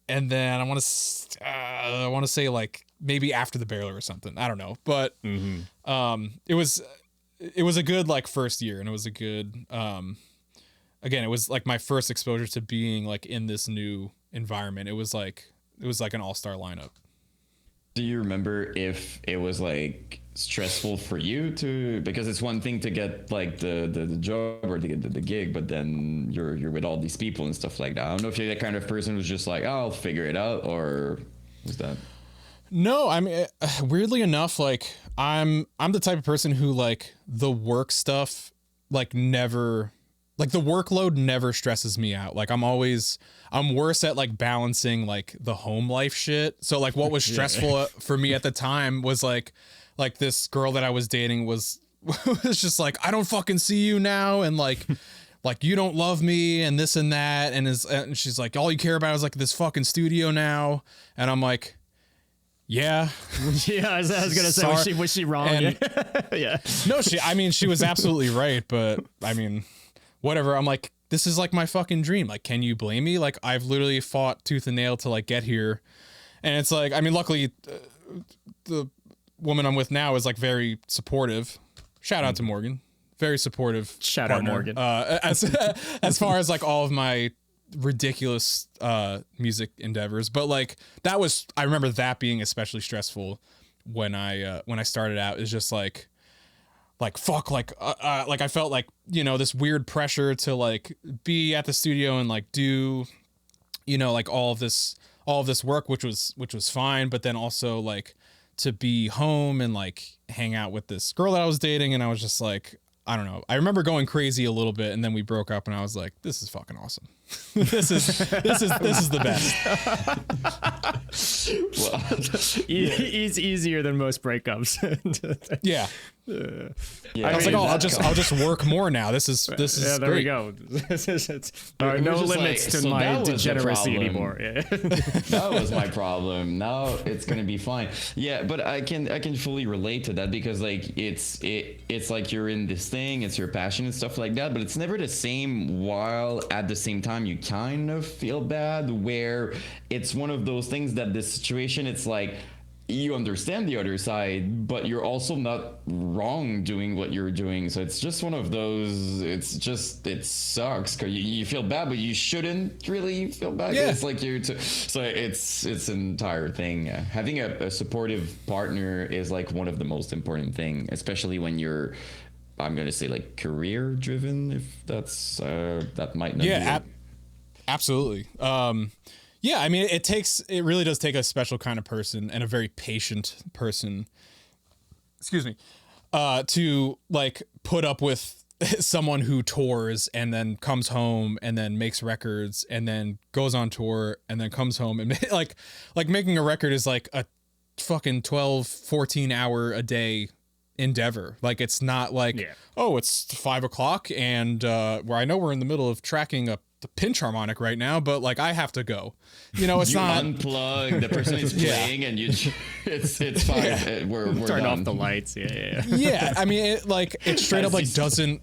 And then I want to say like maybe After the Burial or something. I don't know, but it was a good like first year, and it was a good again, it was like my first exposure to being like in this new environment. It was like an all-star lineup. Do you remember if it was like stressful for you because it's one thing to get like the job or to get the gig, but then you're with all these people and stuff like that. I don't know if you're that kind of person who's just like, oh, I'll figure it out, or was that? No, I mean, weirdly enough, like I'm the type of person who like the work stuff like never, like the workload never stresses me out. Like I'm worse at like balancing like the home life shit. So like what was stressful for me at the time was like this girl that I was dating was just like, I don't fucking see you now, and like you don't love me and this and that, and she's like, all you care about is like this fucking studio now, and I'm like, yeah. I was gonna say, was she wrong? And, yeah. No, she was absolutely right, but I mean, whatever. I'm like, this is like my fucking dream. Like, can you blame me? Like, I've literally fought tooth and nail to like get here, and it's like, I mean, luckily, the woman I'm with now is like very supportive. Shout out to Morgan, very supportive. Shout partner. out Morgan. As far as like all of my ridiculous music endeavors, but like I remember that being especially stressful when I started out. Is just like fuck, like I felt like, you know, this weird pressure to like be at the studio and like do, you know, like all of this work, which was fine, but then also like to be home and like hang out with this girl that I was dating, and I was just like, I don't know. I remember going crazy a little bit, and then we broke up, and I was like, this is fucking awesome. this is the best. Well, It's easier than most breakups. Yeah. yeah, I was like, oh, I'll just work more now. This is Yeah, there great. we go. There are We're no just limits like, to so my that was the degeneracy problem. anymore. Yeah. That was my problem. Now it's gonna be fine. Yeah, but I can fully relate to that, because like it's like you're in this thing, it's your passion and stuff like that, but it's never the same, while at the same time you kind of feel bad, where it's one of those things that this situation, it's like you understand the other side, but you're also not wrong doing what you're doing. So it's just one of those, it sucks, because you feel bad, but you shouldn't really feel bad. Yeah. It's like so it's an entire thing. Having a supportive partner is like one of the most important thing, especially when you're, I'm going to say, like, career driven, if that's, that might not Yeah, be absolutely. Yeah, I mean, it really does take a special kind of person and a very patient person, excuse me, to like put up with someone who tours and then comes home and then makes records and then goes on tour and then comes home and like making a record is like a fucking 12-14 hour a day endeavor. Like, it's not like, oh, it's 5 o'clock and where I know we're in the middle of tracking the pinch harmonic right now, but like I have to go. You know, it's you not unplug, the person is playing and you it's fine. Yeah. We're Turn done. off the lights. Yeah. Yeah, I mean, it straight up like doesn't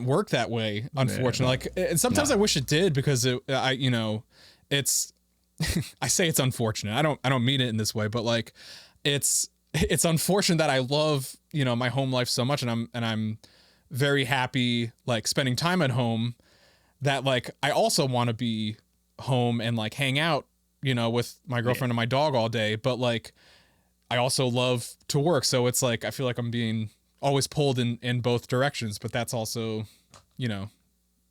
work that way, unfortunately. Like, and sometimes I wish it did, because it's I say it's unfortunate. I don't mean it in this way, but like it's unfortunate that I love, my home life so much, and I'm very happy like spending time at home, that like I also want to be home and like hang out, with my girlfriend and my dog all day, but like I also love to work. So it's like I feel like I'm being always pulled in both directions, but that's also,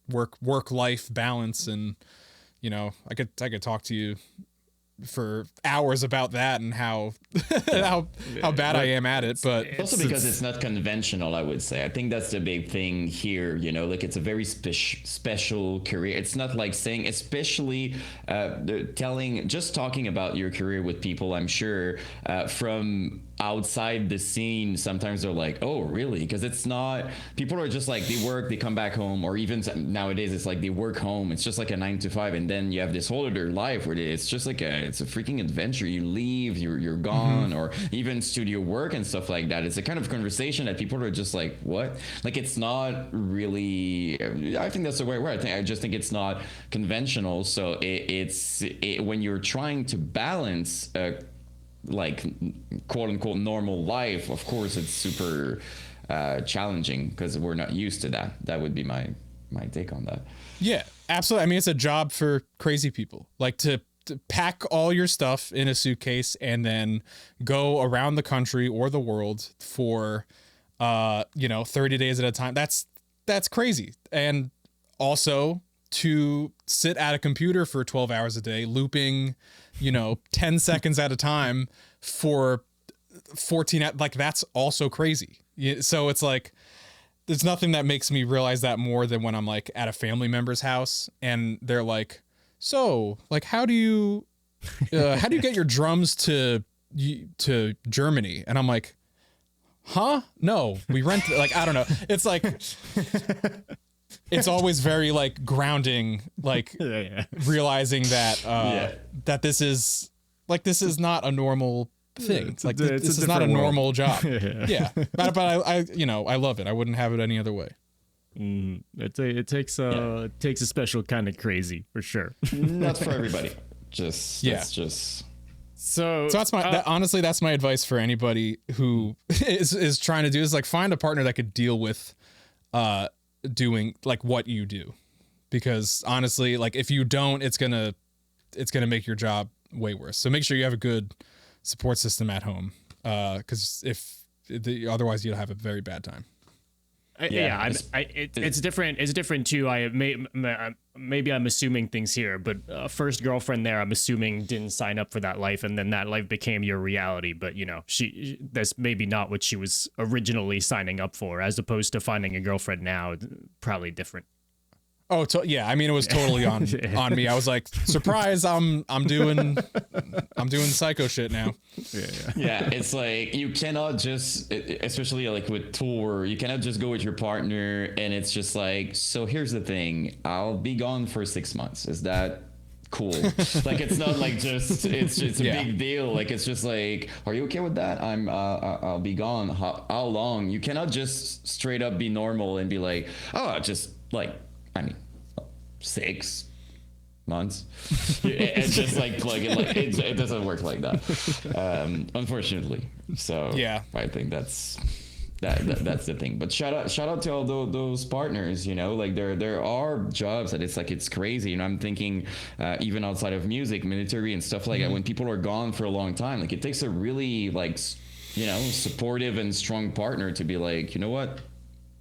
work life balance. And I could talk to you for hours about that and how how bad I am at it, but also because it's not conventional, I would say. I think that's the big thing here, like it's a very special career. It's not like saying, especially talking about your career with people, I'm sure from outside the scene, sometimes they're like, oh really? Because it's not, people are just like, they work, they come back home, or even nowadays it's like they work home, it's just like a 9 to 5, and then you have this whole other life where it's just like it's a freaking adventure. You leave, you're gone, or even studio work and stuff like that. It's a kind of conversation that people are just like, what? Like, it's not really, I think that's the right word. I just think it's not conventional. So it's when you're trying to balance like quote unquote normal life, of course it's super challenging, because we're not used to that. That would be my take on that. yeah, absolutely. I mean, it's a job for crazy people, like to pack all your stuff in a suitcase and then go around the country or the world for 30 days at a time. That's crazy. And also to sit at a computer for 12 hours a day, looping 10 seconds at a time for 14, like, that's also crazy. So it's like, there's nothing that makes me realize that more than when I'm like at a family member's house and they're like, so like, how do you get your drums to Germany? And I'm like, huh? No, we rent, like, I don't know. It's like, it's always very like grounding, like realizing that, that this is not a normal thing. Like, this is not a normal job. Yeah. But I love it. I wouldn't have it any other way. It takes a special kind of crazy, for sure. Not for everybody. So that's honestly, that's my advice for anybody who is trying to do is like, find a partner that could deal with doing like what you do, because honestly, like, if you don't, it's gonna make your job way worse. So make sure you have a good support system at home, because otherwise you'll have a very bad time. It's different. It's different too. Maybe I'm assuming things here, but first girlfriend there, I'm assuming didn't sign up for that life, and then that life became your reality. But that's maybe not what she was originally signing up for, as opposed to finding a girlfriend now. Probably different. Oh, yeah. I mean, it was totally on me. I was like, surprise! I'm doing psycho shit now. Yeah, it's like you cannot just, especially like with tour, you cannot just go with your partner and it's just like, so here's the thing, I'll be gone for 6 months. Is that cool? Like, it's not like just it's a big deal. Like, it's just like, are you okay with that? I'll be gone. How long? You cannot just straight up be normal and be like, oh, just like, I mean, 6 months. It's just like plug it. Like, it doesn't work like that, unfortunately. So yeah, I think that's the thing. But shout out to all those partners. You know, like there are jobs that it's crazy. And I'm thinking even outside of music, military and stuff like that. When people are gone for a long time, like it takes a really like, you know, supportive and strong partner to be like, you know what,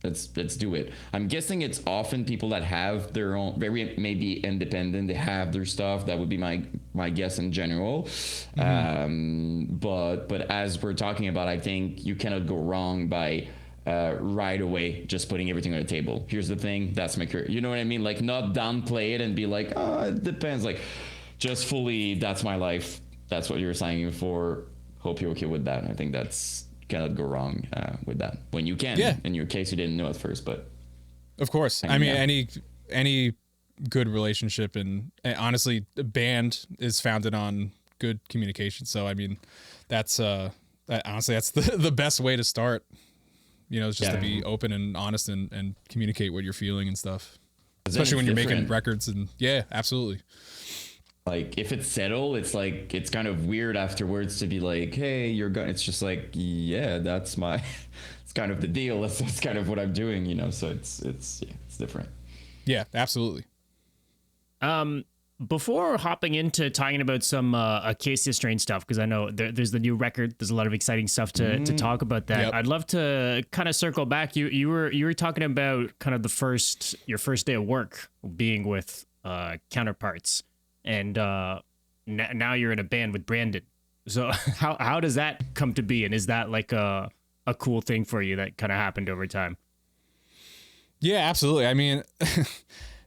let's do it. I'm guessing it's often people that have their own, very maybe independent, they have their stuff. That would be my guess in general. But as we're talking about, I think you cannot go wrong by right away just putting everything on the table. Here's the thing, that's my career. You know what I mean? Like, not downplay it and be like, oh, it depends. Like, just fully, that's my life. That's what you're signing for. Hope you're okay with that. I think that's cannot go wrong with that when you can. In your case, you didn't know at first, but of course, I mean any good relationship and honestly, a band is founded on good communication. So I mean, that's honestly, that's the best way to start. You know, it's just to be open and honest and communicate what you're feeling and stuff, especially when you're making records. And yeah, absolutely. Like, if it's settled, it's like, it's kind of weird afterwards to be like, hey, you're going. It's just like, yeah, that's my, it's kind of the deal. That's kind of what I'm doing, you know? So it's different. Yeah, absolutely. Before hopping into talking about some Acacia Strain stuff, because I know there's the new record, there's a lot of exciting stuff to talk about that. Yep. I'd love to kind of circle back. You were talking about kind of your first day of work being with Counterparts. And now you're in a band with Brandon. So how does that come to be? And is that like a cool thing for you that kind of happened over time? Yeah, absolutely. I mean,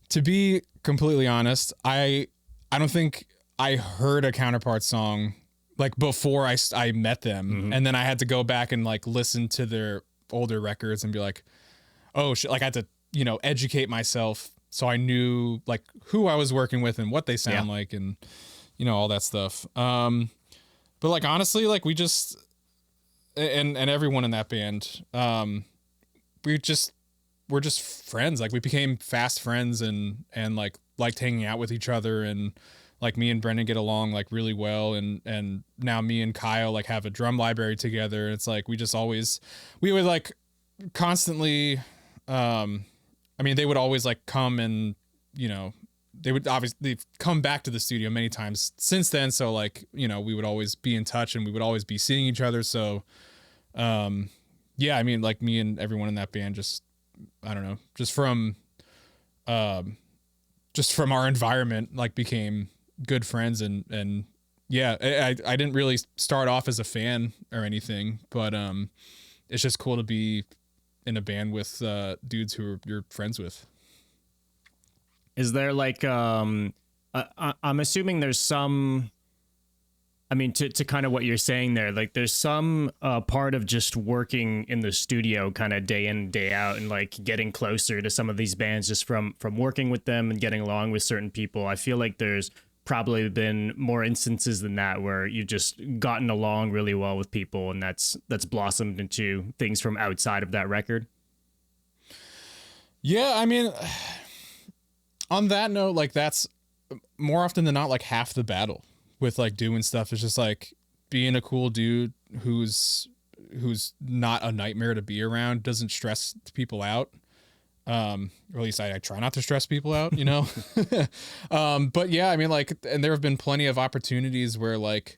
to be completely honest, I don't think I heard a Counterparts song like before I met them. And then I had to go back and like listen to their older records and be like, oh shit, like I had to, you know, educate myself. So I knew like who I was working with and what they sound like and, you know, all that stuff. But like, honestly, like we just, and everyone in that band, we're just friends. Like we became fast friends and like liked hanging out with each other. And like me and Brendan get along like really well. And now me and Kyle like have a drum library together. And it's like, we would like constantly, I mean, they would always like come and, you know, they've come back to the studio many times since then. So like, you know, we would always be in touch and we would always be seeing each other. So, yeah, I mean, like me and everyone in that band, just, I don't know, just from our environment, like became good friends. And yeah, I didn't really start off as a fan or anything, but, it's just cool to be in a band with dudes who you're friends with. Is there like I'm assuming there's some, I mean, to kind of what you're saying there, like there's some part of just working in the studio kind of day in, day out and like getting closer to some of these bands just from working with them and getting along with certain people. I feel like there's probably been more instances than that where you've just gotten along really well with people and that's blossomed into things from outside of that record. Yeah, I mean, on that note, like that's more often than not like half the battle with like doing stuff. It's just like being a cool dude who's not a nightmare to be around, doesn't stress people out. Or at least I try not to stress people out, you know? But yeah, I mean, like, and there have been plenty of opportunities where like,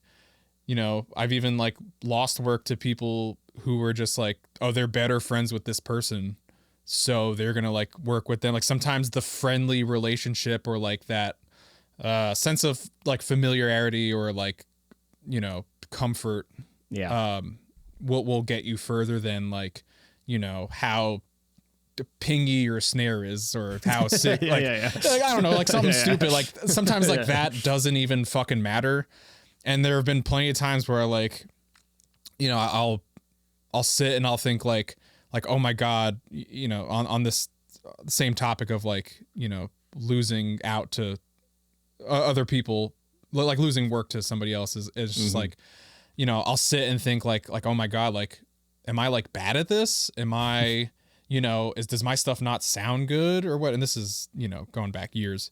you know, I've even like lost work to people who were just like, oh, they're better friends with this person, so they're going to like work with them. Like sometimes the friendly relationship or like that sense of like familiarity or like, you know, comfort, will get you further than like, you know, how pingy your snare is or how sick Yeah, like, yeah. like I don't know, like something stupid, like sometimes like that doesn't even fucking matter. And there have been plenty of times where like, you know, I'll sit and I'll think like oh my god, you know, on this same topic of like, you know, losing out to other people, like losing work to somebody else is just like, you know, I'll sit and think like oh my god, like am I like bad at this? Am I, you know, does my stuff not sound good or what? And this is, you know, going back years.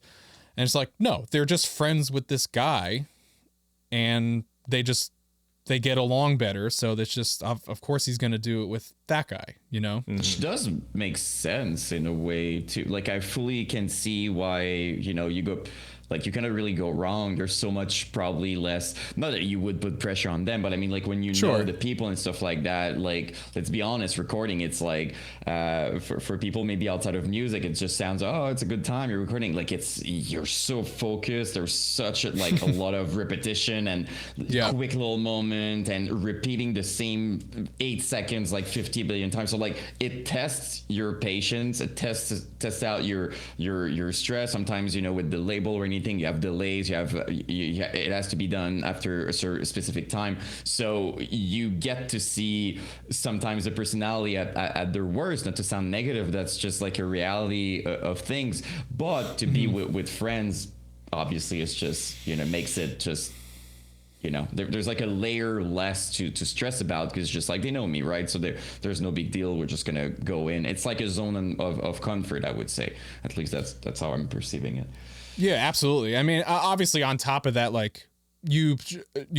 And it's like, no, they're just friends with this guy and they get along better. So that's just, of course he's going to do it with that guy, you know? Which does make sense in a way too. Like I fully can see why, you know, you go, like you cannot really go wrong. There's so much probably less, not that you would put pressure on them, but I mean like when you know the people and stuff like that, like let's be honest, recording, it's like for people maybe outside of music, it just sounds, oh, it's a good time, you're recording, like you're so focused, there's such a lot of repetition and quick little moment and repeating the same 8 seconds like 50 billion times. So like it tests your patience, it tests out your stress. Sometimes, you know, with the label or anything, you have delays, it has to be done after a specific time, so you get to see sometimes the personality at their worst. Not to sound negative, that's just like a reality of things, but to be with friends, obviously it's just, you know, makes it just, you know, there's like a layer less to stress about, because it's just like they know me, right? So there's no big deal, we're just gonna go in. It's like a zone of comfort, I would say. At least that's how I'm perceiving it. Yeah, absolutely. I mean, obviously on top of that, like you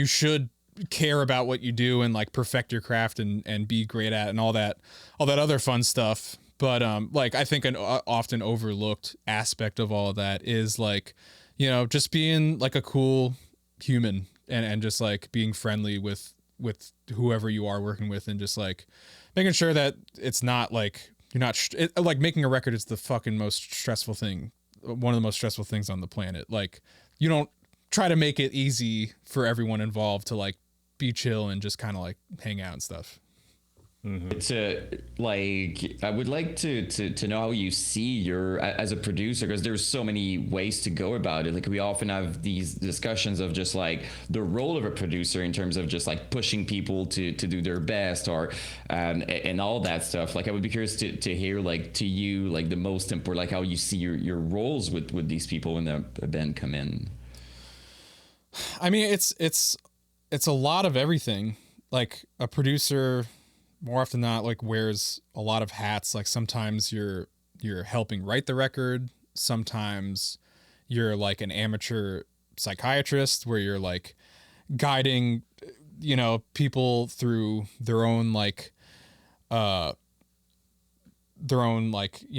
should care about what you do and like perfect your craft and be great at and all that other fun stuff. But like I think an often overlooked aspect of all of that is like, you know, just being like a cool human and just like being friendly with whoever you are working with, and just like making sure that it's not like you're not like making a record is the fucking most stressful thing. One of the most stressful things on the planet. Like you don't try to make it easy for everyone involved to like be chill and just kind of like hang out and stuff. It's like I would like to know how you see your as a producer, because there's so many ways to go about it. Like we often have these discussions of just like the role of a producer in terms of just like pushing people to do their best, or and all that stuff. Like I would be curious to hear like to you like the most important, like how you see your roles with these people when the band come in. I mean, it's a lot of everything. Like a producer, more often than not, like wears a lot of hats. Like sometimes you're helping write the record. Sometimes you're like an amateur psychiatrist where you're like guiding, you know, people through their own like, you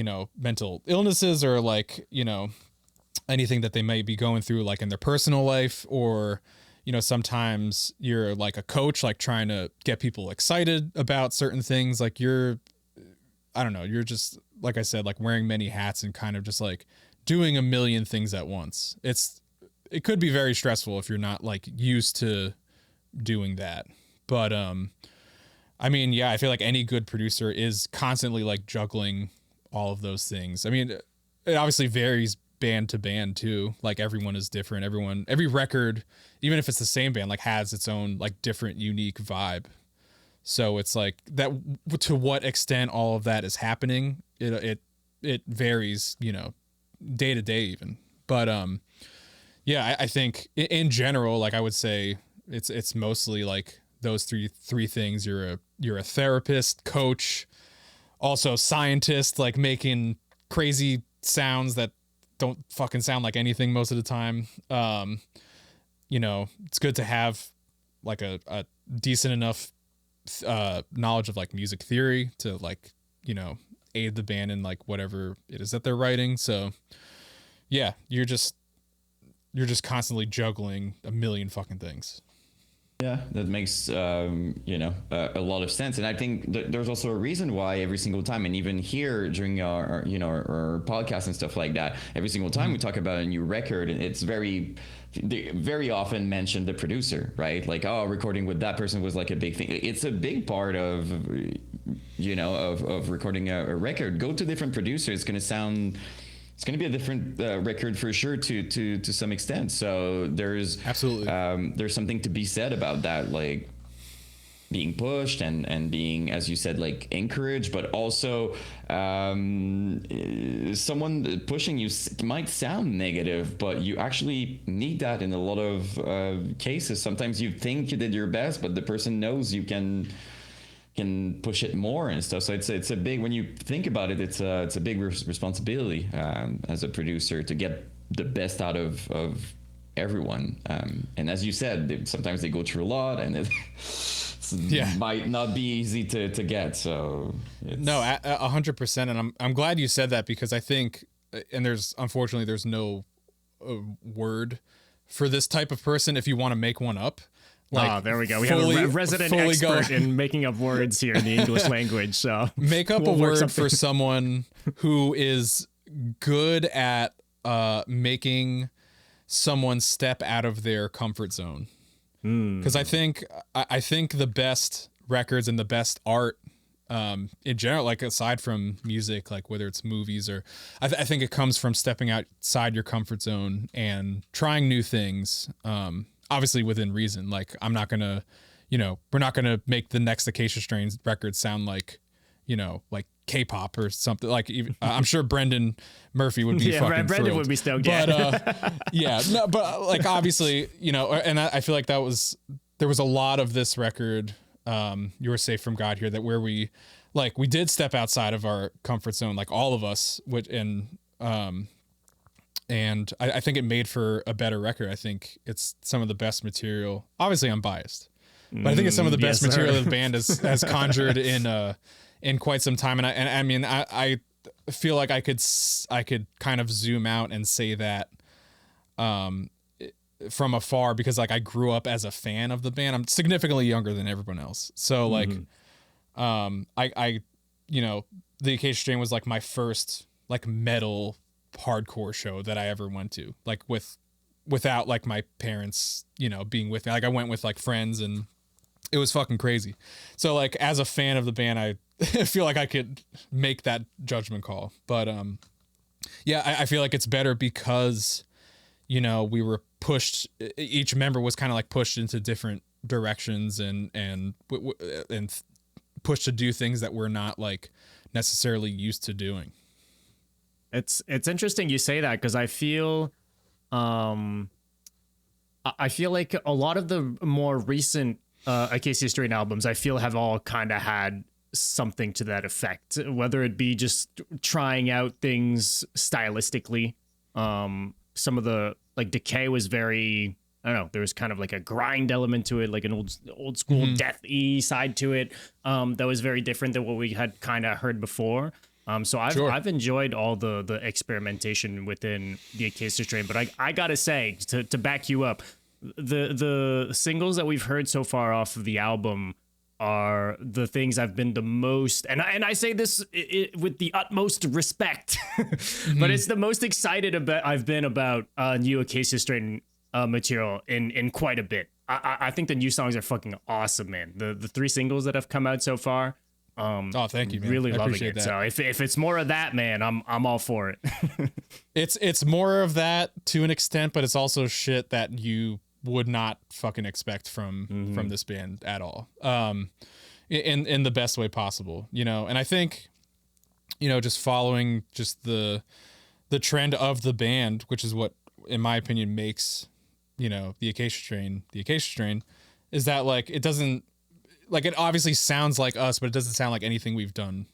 know, mental illnesses, or like, you know, anything that they may be going through like in their personal life. Or, you know, sometimes you're like a coach, like trying to get people excited about certain things. Like you're just, like I said, like wearing many hats and kind of just like doing a million things at once. It could be very stressful if you're not like used to doing that. But, I mean, yeah, I feel like any good producer is constantly like juggling all of those things. I mean, it obviously varies band to band too. Like everyone is different. Every record, even if it's the same band, like has its own like different unique vibe. So it's like that, to what extent all of that is happening, it varies, you know, day to day even. But yeah, I think in general, like I would say it's mostly like those three things. You're a therapist, coach, also scientist, like making crazy sounds that don't fucking sound like anything most of the time. You know, it's good to have like a decent enough knowledge of like music theory to like, you know, aid the band in like whatever it is that they're writing. So yeah, you're just constantly juggling a million fucking things. Yeah, that makes a lot of sense, and I think there's also a reason why every single time, and even here during our podcast and stuff like that, every single time we talk about a new record, and it's they very often mention the producer, right? Like, oh, recording with that person was like a big thing. It's a big part of of recording a record. Go to different producers, it's going to be a different record for sure to some extent. So there's absolutely there's something to be said about that, like being pushed and being, as you said, like encouraged, but also someone pushing you might sound negative, but you actually need that in a lot of cases. Sometimes you think you did your best, but the person knows you can push it more and stuff. So it's a big, when you think about it, it's a big responsibility as a producer to get the best out of everyone. And as you said, sometimes they go through a lot, and it might not be easy to get. So no, 100%. And I'm glad you said that, because I think, and unfortunately there's no word for this type of person if you want to make one up. Like, there we go. We have a resident expert in making up words here in the English language. So make up a word for someone who is good at making someone step out of their comfort zone. Because I think the best records and the best art in general, like aside from music, like whether it's movies or I think it comes from stepping outside your comfort zone and trying new things. Obviously within reason. Like I'm not gonna, we're not gonna make the next Acacia Strain record sound like, like K-pop or something. Like even, I'm sure Brendan Murphy would be fucking Brendan thrilled. would be stoked. But but like obviously, and I feel like there was a lot of this record, You Were Safe from God here, that where we did step outside of our comfort zone, like all of us, and I think it made for a better record. I think it's some of the best material. Obviously, I'm biased, but I think it's some of the best material the band has conjured in quite some time. And I mean, I feel like I could kind of zoom out and say that from afar, because like I grew up as a fan of the band. I'm significantly younger than everyone else, so like, I the Acacia Strain was like my first like metal hardcore show that I ever went to, like without like my parents being with me. Like I went with like friends, and it was fucking crazy. So like as a fan of the band, I feel like I could make that judgment call. But I feel like it's better because we were pushed, each member was kind of like pushed into different directions and pushed to do things that we're not like necessarily used to doing. It's interesting you say that, because I feel like a lot of the more recent Acacia Strain albums, I feel, have all kind of had something to that effect, whether it be just trying out things stylistically. Some of the, like, Decay was very, I don't know, there was kind of like a grind element to it, like an old school death-y side to it, that was very different than what we had kind of heard before. So I've enjoyed all the experimentation within the Acacia Strain, but I gotta say, to back you up, the singles that we've heard so far off of the album are the things I've been the most, and I say this with the utmost respect, but it's the most excited I've been about new Acacia Strain material in quite a bit. I think the new songs are fucking awesome, man. The 3 singles that have come out so far. Thank you, man. Really loving it. That. So if it's more of that, man, I'm all for it. It's more of that to an extent, but it's also shit that you would not fucking expect from this band at all. In the best way possible, And I think, just following just the trend of the band, which is what, in my opinion, makes, the Acacia Strain, is that like it doesn't. Like it obviously sounds like us, but it doesn't sound like anything we've done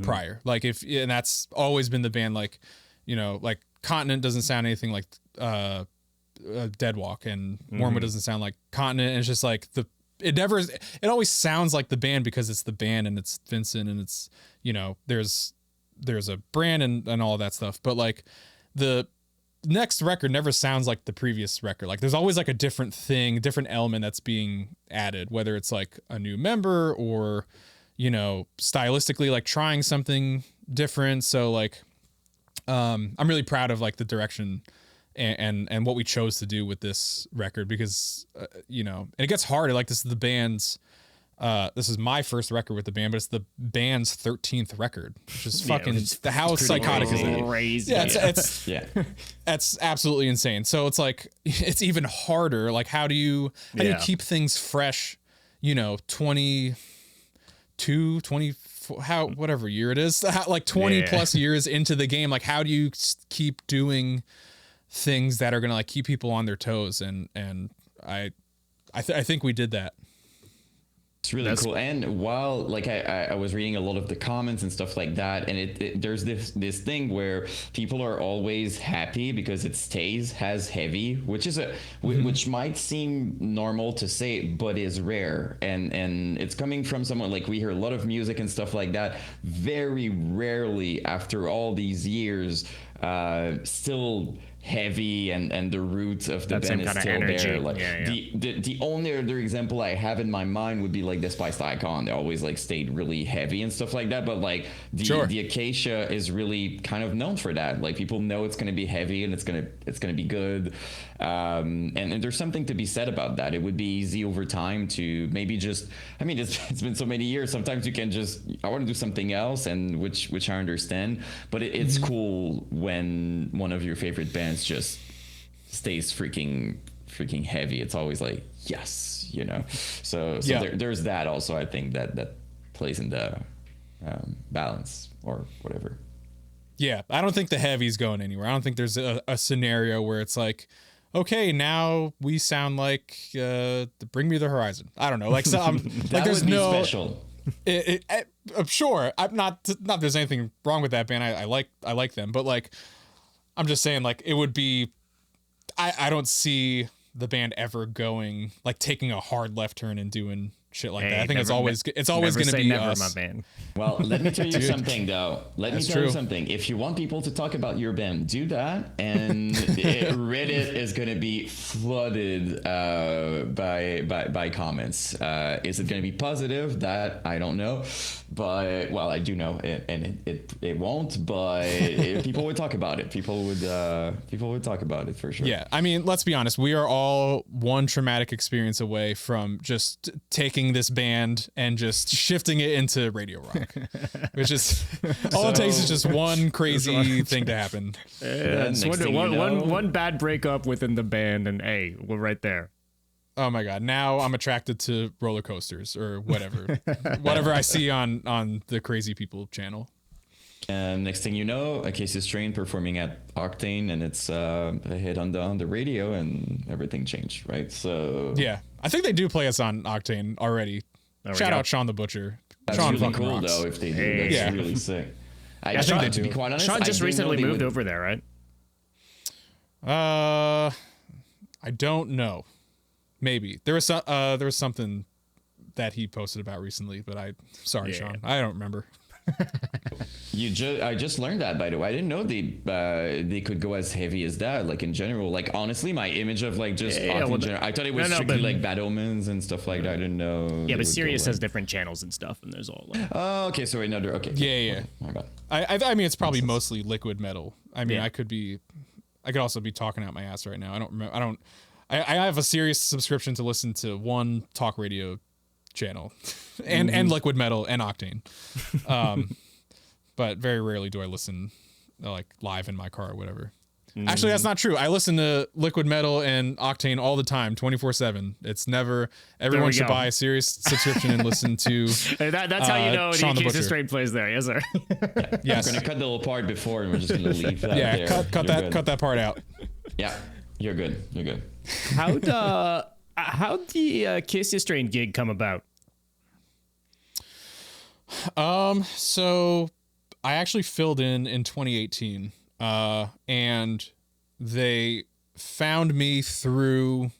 prior. Like and that's always been the band. Like, like Continent doesn't sound anything like Deadwalk, and Wormwood doesn't sound like Continent. And it's just like it always sounds like the band because it's the band and it's Vincent and it's, there's a brand and all of that stuff. But like the next record never sounds like the previous record. Like there's always like a different thing, different element that's being added, whether it's like a new member or, you know, stylistically like trying something different. So like, I'm really proud of like the direction and what we chose to do with this record because, you know, and it gets harder. Like this is the band's, this is my first record with the band, but it's the band's 13th record, which is fucking how psychotic is it? Crazy. Yeah, it's that's absolutely insane. So it's like it's even harder. Like how do you keep things fresh? You know, 22, 24, how whatever year it is, like 20 plus years into the game. Like how do you keep doing things that are gonna like keep people on their toes? And I think we did that. It's really cool. And while like I was reading a lot of the comments and stuff like that, and it there's this thing where people are always happy because it stays as heavy, which is which might seem normal to say, but is rare. And it's coming from someone like we hear a lot of music and stuff like that. Very rarely after all these years, still heavy and the roots of the band is still there. Like the only other example I have in my mind would be like the Spiced Icon. They always like stayed really heavy and stuff like that. But like the Acacia is really kind of known for that. Like people know it's gonna be heavy and it's gonna be good. And there's something to be said about that. It would be easy over time to maybe just, I mean, it's been so many years. Sometimes you can just, I want to do something else, and which I understand. But it's cool when one of your favorite bands just stays freaking heavy. It's always like, yes, you know. So there's that also. I think that plays in the balance or whatever. Yeah, I don't think the heavy's going anywhere. I don't think there's a scenario where it's like, okay, now we sound like Bring Me the Horizon. I don't know. Like, so like there's no special. I'm sure. I'm not there's anything wrong with that band. I like them, but like I'm just saying, like it would be. I don't see the band ever going like taking a hard left turn and doing shit like that. I think it's always going to be never, us. my band. Well, let me tell you something though. Let me tell you something. If you want people to talk about your band, do that, and Reddit is going to be flooded by comments. Is it going to be positive? That I don't know, but well, I do know, and it won't. But people would talk about it. People would talk about it for sure. Yeah, I mean, let's be honest. We are all one traumatic experience away from just taking this band and just shifting it into radio rock, which is all it takes is just one crazy thing to happen. One bad breakup within the band, and hey, we're right there. Oh my god! Now I'm attracted to roller coasters or whatever I see on the Crazy People channel. And next thing you know, Acacia Strain performing at Octane, and it's a hit on the radio, and everything changed, right? So yeah, I think they do play us on Octane already. Shout out Sean the Butcher. That's Sean really cool rocks. though. If they do, that's really sick. I think they do. To be quite honest, Sean just recently moved over there, right? I don't know. Maybe there was something that he posted about recently, but Sean, I don't remember. I just learned that, by the way. I didn't know they could go as heavy as that. Like in general, like honestly, my image of like just I thought it was strictly like Bad Omens and stuff like that. I didn't know. Yeah, but Sirius has different channels and stuff, and there's all like. Oh, okay. So another. Okay. Yeah. My bad. I mean, it's probably mostly liquid metal. I mean, I could also be talking out my ass right now. I don't remember. I have a Sirius subscription to listen to one talk radio channel and liquid metal and Octane, but very rarely do I listen like live in my car or whatever. Actually, that's not true. I listen to liquid metal and Octane all the time, 24/7. It's never. Everyone should buy a Sirius subscription and listen to. That's how you know the Acacia Strain plays there. Yes, sir. Yes. I'm gonna cut the little part before, and we're just gonna leave that. Yeah, there. cut that part out. Yeah, you're good. How'd the Acacia Strain gig come about? So I actually filled in 2018, and they found me through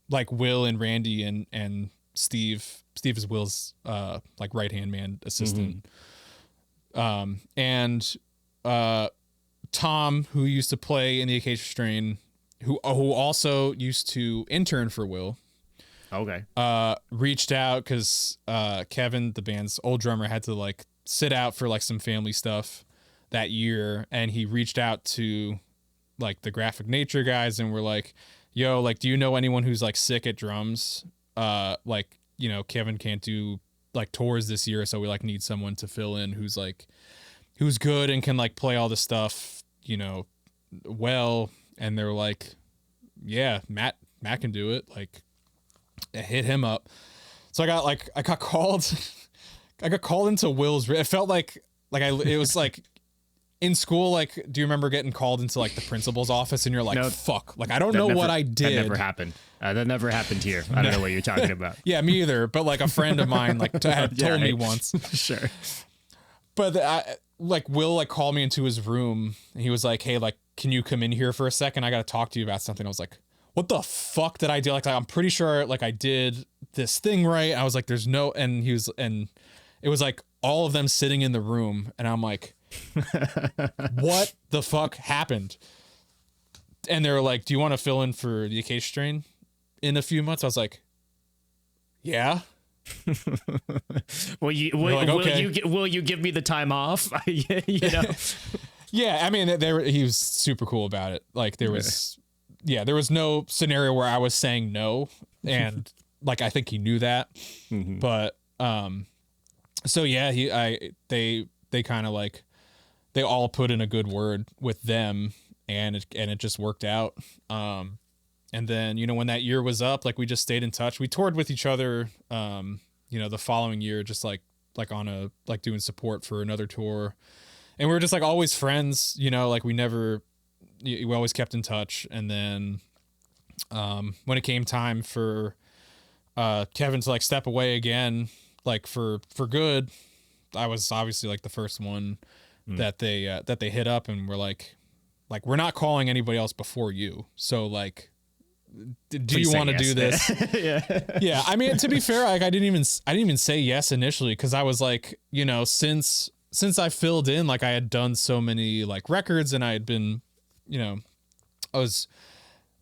like Will and Randy and Steve. Steve is Will's like right-hand man assistant. And Tom, who used to play in the Acacia Strain, who also used to intern for Will. Okay. Reached out because Kevin, the band's old drummer, had to like sit out for like some family stuff that year, and he reached out to like the Graphic Nature guys and were like, yo, like, do you know anyone who's like sick at drums? Like, you know, Kevin can't do like tours this year, so we like need someone to fill in who's good and can like play all the stuff, you know, well. And they're like, yeah, Matt can do it. Like, hit him up. So I got called into Will's. It felt like it was like in school. Like, do you remember getting called into like the principal's office and you're like, no, fuck, like I don't know what I did. That never happened. That never happened here. I don't know what you're talking about. Yeah, me either. But like a friend of mine like had told me once. Sure. But Will like called me into his room and he was like, hey, like, can you come in here for a second? I got to talk to you about something. I was like, what the fuck did I do? Like, I'm pretty sure like I did this thing right. I was like, there's no, and it was like all of them sitting in the room. And I'm like, what the fuck happened? And they were like, do you want to fill in for the Acacia Strain in a few months? I was like, yeah. Will you give me the time off? You know? Yeah, I mean, he was super cool about it. Like there was no scenario where I was saying no, and like I think he knew that. Mm-hmm. But so yeah, they kind of like they all put in a good word with them, and it just worked out. And then, you know, when that year was up, like we just stayed in touch. We toured with each other, you know, the following year, just like on doing support for another tour. And we were just like always friends, you know, like we always kept in touch. And then when it came time for Kevin to like step away again, like for good, I was obviously like the first one that they hit up and were like we're not calling anybody else before you. So like, do you want to do this? Yeah. I mean, to be fair, like I didn't even say yes initially, because I was like, you know, since I filled in, like I had done so many like records and I had been, you know, I was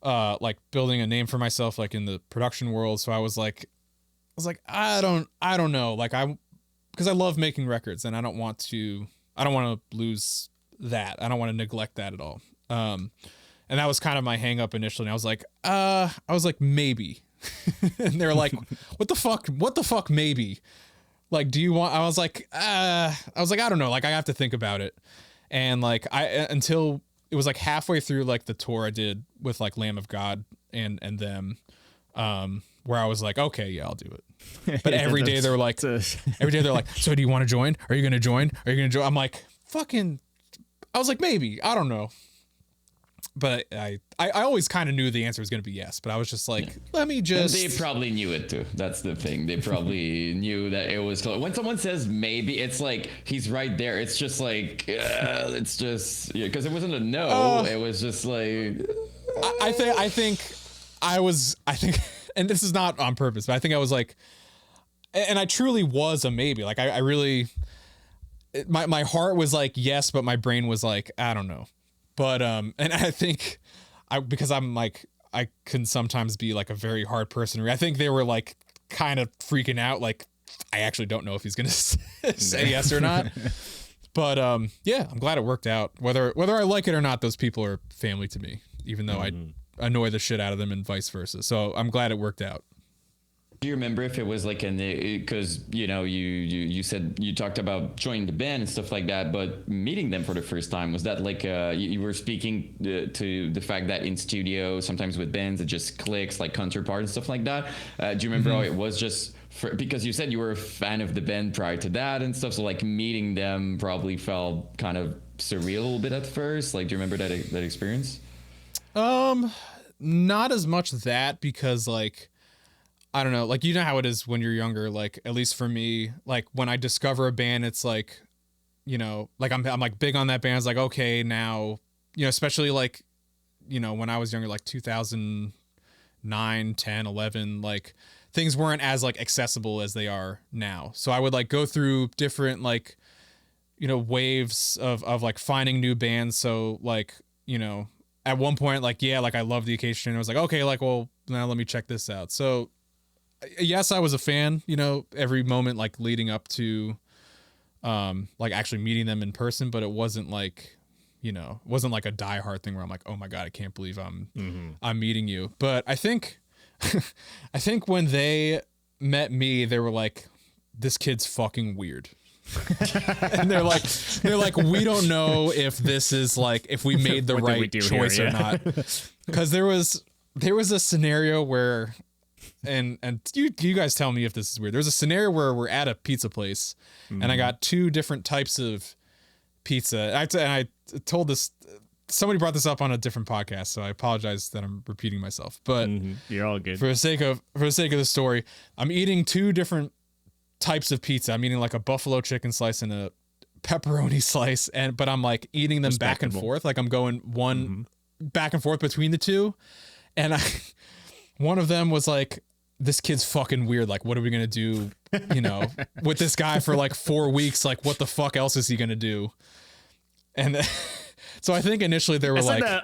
like building a name for myself like in the production world. So I was like I don't know, like because I love making records and I don't want to lose that. I don't want to neglect that at all. And that was kind of my hang up initially. And I was like, maybe. And they're like, what the fuck, maybe? Like, do you want, I was like, I don't know. Like, I have to think about it. And like, until it was like halfway through like the tour I did with like Lamb of God and them, where I was like, okay, yeah, I'll do it. But every day they're like, so do you want to join? Are you going to join? I'm like, fucking, I was like, maybe, I don't know. But I always kind of knew the answer was going to be yes, but I was just like, let me just... And they probably knew it too. That's the thing. They probably knew that it was close. When someone says maybe, it's like, he's right there. It's just like, it's just, yeah, because it wasn't a no. It was just like... I think, and this is not on purpose, but I think I was like, and I truly was a maybe. Like I really, my heart was like, yes, but my brain was like, I don't know. But, and I think because I'm like, I can sometimes be like a very hard person. I think they were like kind of freaking out. Like, I actually don't know if he's going to say yes or not. But, yeah, I'm glad it worked out. Whether I like it or not, those people are family to me, even though I annoy the shit out of them and vice versa. So I'm glad it worked out. Do you remember if it was like because, you know, you said you talked about joining the band and stuff like that, but meeting them for the first time, was that like you were speaking to the fact that in studio, sometimes with bands, it just clicks, like Counterparts and stuff like that? Do you remember how it was just because you said you were a fan of the band prior to that and stuff, so like meeting them probably felt kind of surreal a little bit at first? Like, do you remember that experience? Not as much that, because like, I don't know, like, you know how it is when you're younger, like, at least for me, like, when I discover a band, it's like, you know, like, I'm like big on that band. It's like, okay, now, you know, especially like, you know, when I was younger, like 2009, 10, 11, like, things weren't as like accessible as they are now. So I would like go through different, like, waves of like finding new bands. So like, at one point, like, yeah, like I love the Acacia Strain. I was like, okay, like, well, now let me check this out. So yes, I was a fan, every moment like leading up to like actually meeting them in person, but it wasn't like, it wasn't like a diehard thing where I'm like, oh my God, I can't believe I'm meeting you. But I think I think when they met me, they were like, this kid's fucking weird. And they're like, we don't know if this is like, if we made the right choice or not. Because there was a scenario where, and you guys tell me if this is weird. There's a scenario where we're at a pizza place and I got two different types of pizza. And I told this, somebody brought this up on a different podcast, so I apologize that I'm repeating myself. But you're all good. For the sake of the story, I'm eating two different types of pizza. I'm eating like a buffalo chicken slice and a pepperoni slice, but I'm like eating them back and forth. Like I'm going one back and forth between the two. And one of them was like, this kid's fucking weird. Like, what are we going to do, with this guy for like 4 weeks? Like, what the fuck else is he going to do? And so I think initially they were like the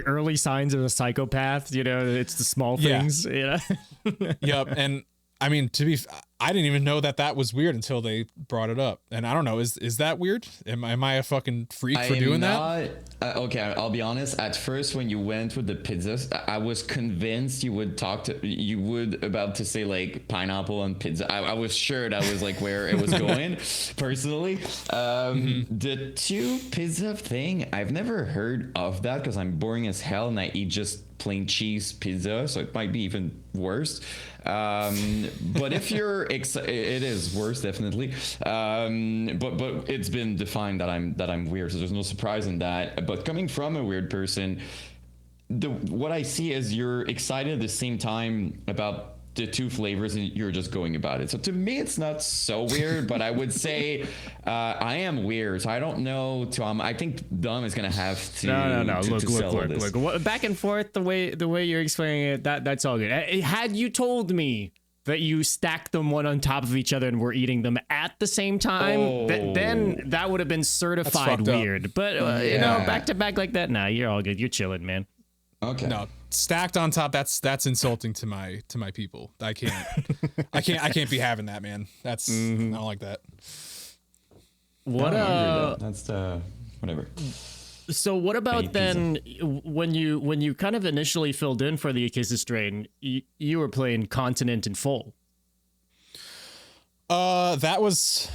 early signs of a psychopath, it's the small things, Yep. And I mean, I didn't even know that was weird until they brought it up. And I don't know, is that weird? Am I a fucking freak for doing that? Okay, I'll be honest. At first, when you went with the pizzas, I was convinced you would about to say like pineapple on pizza. I was sure that was like where it was going. Personally, the two pizza thing, I've never heard of that because I'm boring as hell and I eat just plain cheese pizza, so it might be even worse. But if you're it is worse, definitely. But it's been defined that I'm weird, so there's no surprise in that. But coming from a weird person, what I see is you're excited at the same time about the two flavors and you're just going about it. So to me, it's not so weird, but I would say I am weird. So I don't know, Tom. I think Dom is gonna have to. No. Look. Back and forth. The way you're explaining it, that's all good. Had you told me that you stacked them one on top of each other and were eating them at the same time, then that would have been certified weird. But back to back like that, nah, you're all good. You're chilling, man. Okay. No, stacked on top. That's insulting to my people. I can't be having that, man. That's I don't like that. That's whatever. So what about then when you kind of initially filled in for the Acacia Strain, you were playing Continent in full? That was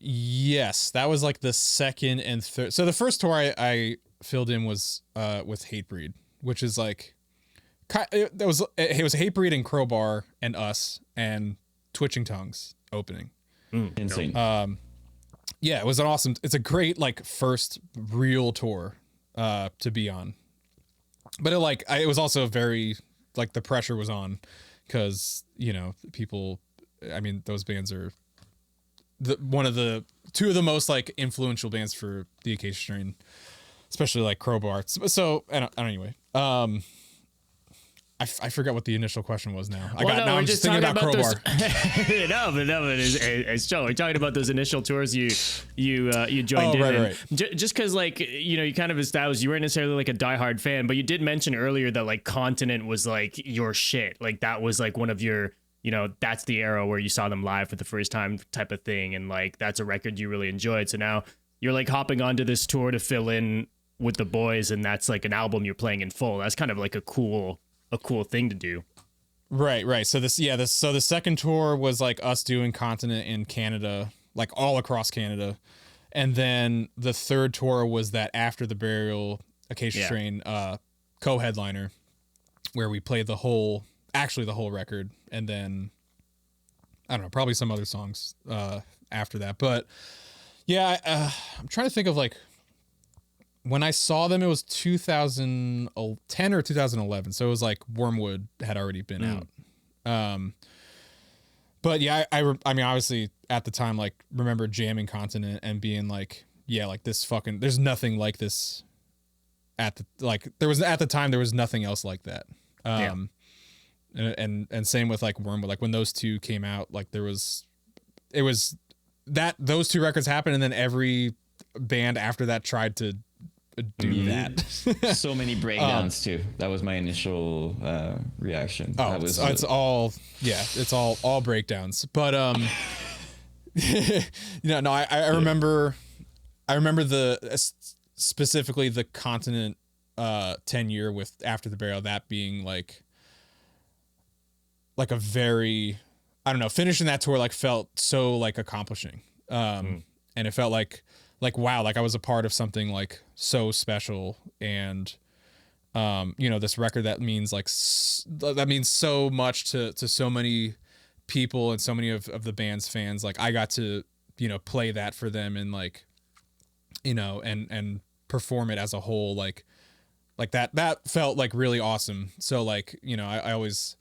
like the second and third. So the first tour I filled in was with Hatebreed, which is like it was Hatebreed and Crowbar and us and Twitching Tongues opening. Insane. Yeah, it was it's a great like first real tour to be on. But it was also very like the pressure was on because, people, I mean, those bands are two of the most like influential bands for the Acacia Strain, especially like Crowbar. So anyway, I forgot what the initial question was now. I'm just thinking about Crowbar. No, it's Joe. We're talking about those initial tours you joined in. Right. Just because you kind of established you weren't necessarily like a diehard fan, but you did mention earlier that like Continent was like your shit. Like that was like one of your, that's the era where you saw them live for the first time type of thing, and like that's a record you really enjoyed. So now you're like hopping onto this tour to fill in with the boys, and that's like an album you're playing in full. That's kind of like a cool thing to do. Right. So the second tour was like us doing Continent in Canada, like all across Canada. And then the third tour was that After the Burial Acacia Strain co-headliner, where we played the whole record. And then I don't know, probably some other songs after that. But yeah, I'm trying to think of like when I saw them, it was 2010 or 2011. So it was like Wormwood had already been out. But yeah, I mean, obviously at the time, like remember jamming Continent and being like, yeah, like this fucking, there's nothing like this at the time, there was nothing else like that. And same with like Wormwood, like when those two came out, like it was those two records happened, and then every band after that tried to do that. So many breakdowns too. That was my initial reaction. Oh, it's all breakdowns. But I remember specifically the Continent 10 year with After the Burial, that being like a very, I don't know, finishing that tour like felt so like accomplishing. And it felt like wow, like I was a part of something like so special. And this record that means so much to so many people and so many of the band's fans. Like I got to play that for them, and like and perform it as a whole, like that felt like really awesome. So like I always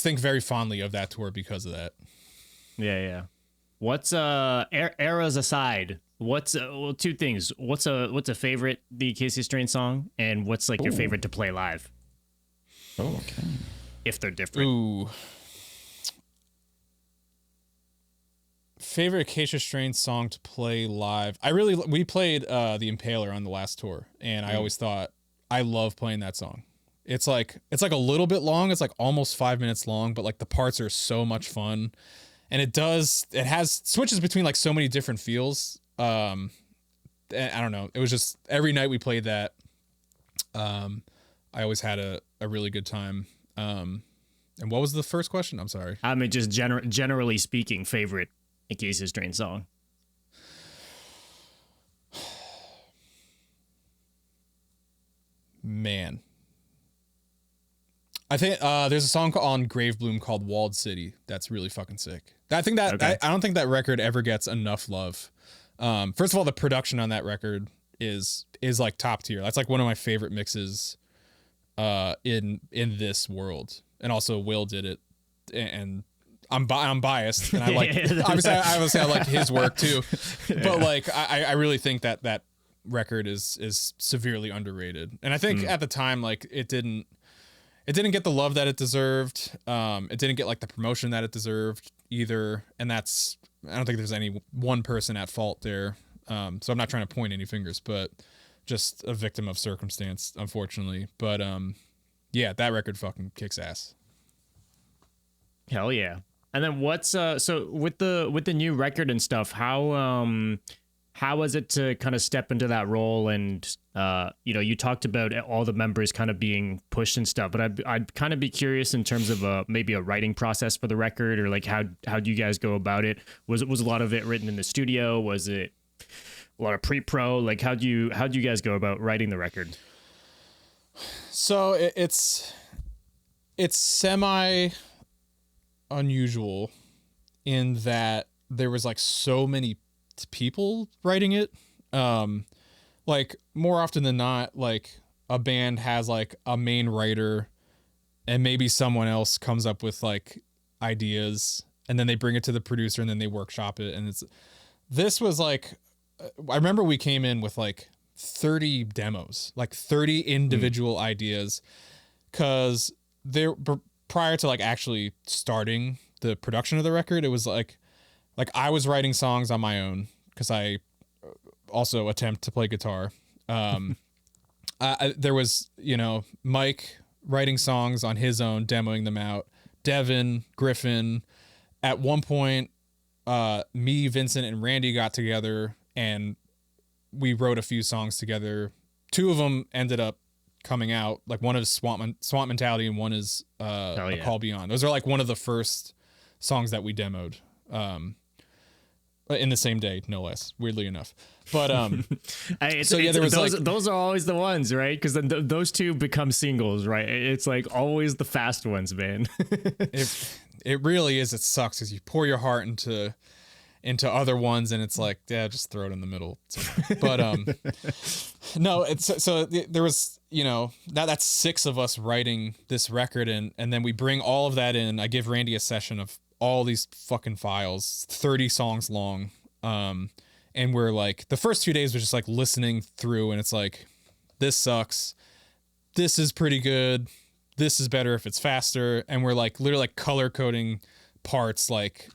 think very fondly of that tour because of that. Yeah. What's eras aside, what's two things, what's a favorite the Acacia Strain song, and what's like your favorite to play live? Okay, if they're different. Favorite Acacia Strain song to play live. We played The Impaler on the last tour, and I always thought I love playing that song. It's like a little bit long. It's like almost 5 minutes long, but like the parts are so much fun, and it has switches between like so many different feels. I don't know. It was just every night we played that. I always had a really good time. And what was the first question? I'm sorry. I mean, just generally speaking, favorite Acacia Strain song. Man, I think there's a song on Gravebloom called Walled City that's really fucking sick. I think that I don't think that record ever gets enough love. First of all, the production on that record is like top tier. That's like one of my favorite mixes in this world. And also Will did it, and I'm biased, and I like obviously I like his work too, but like I really think that record is severely underrated, and I think at the time like it didn't get the love that it deserved. It didn't get like the promotion that it deserved either, and I don't think there's any one person at fault there. So I'm not trying to point any fingers, but just a victim of circumstance, unfortunately. But yeah, that record fucking kicks ass. Hell yeah. And then what's so with the new record and stuff, how was it to kind of step into that role? And you talked about all the members kind of being pushed and stuff, but I'd kind of be curious in terms of maybe a writing process for the record, or like how do you guys go about it? Was a lot of it written in the studio? Was it a lot of pre-pro? Like how do you guys go about writing the record? So it's semi unusual in that there was like so many people writing it. Like more often than not, like a band has like a main writer, and maybe someone else comes up with like ideas, and then they bring it to the producer, and then they workshop it. And this was like, I remember we came in with like 30 demos, like 30 individual ideas, because prior to like actually starting the production of the record, it was like I was writing songs on my own because I also attempt to play guitar. There was, Mike writing songs on his own, demoing them out. Devin, Griffin. At one point, me, Vincent, and Randy got together and we wrote a few songs together. Two of them ended up coming out. Like one is Swamp Mentality and one is A Call Beyond. Those are like one of the first songs that we demoed. In the same day, no less, weirdly enough. But those are always the ones, right? Because then those two become singles, right? It's like always the fast ones, man. It really is. It sucks because you pour your heart into other ones, and it's like, yeah, just throw it in the middle. But no, there was, that's 6 of us writing this record, and then we bring all of that in. I give Randy a session of all these fucking files, 30 songs long. And we're like, the first 2 days was just like listening through, and it's like, this sucks. This is pretty good. This is better if it's faster. And we're like literally like color coding parts, like,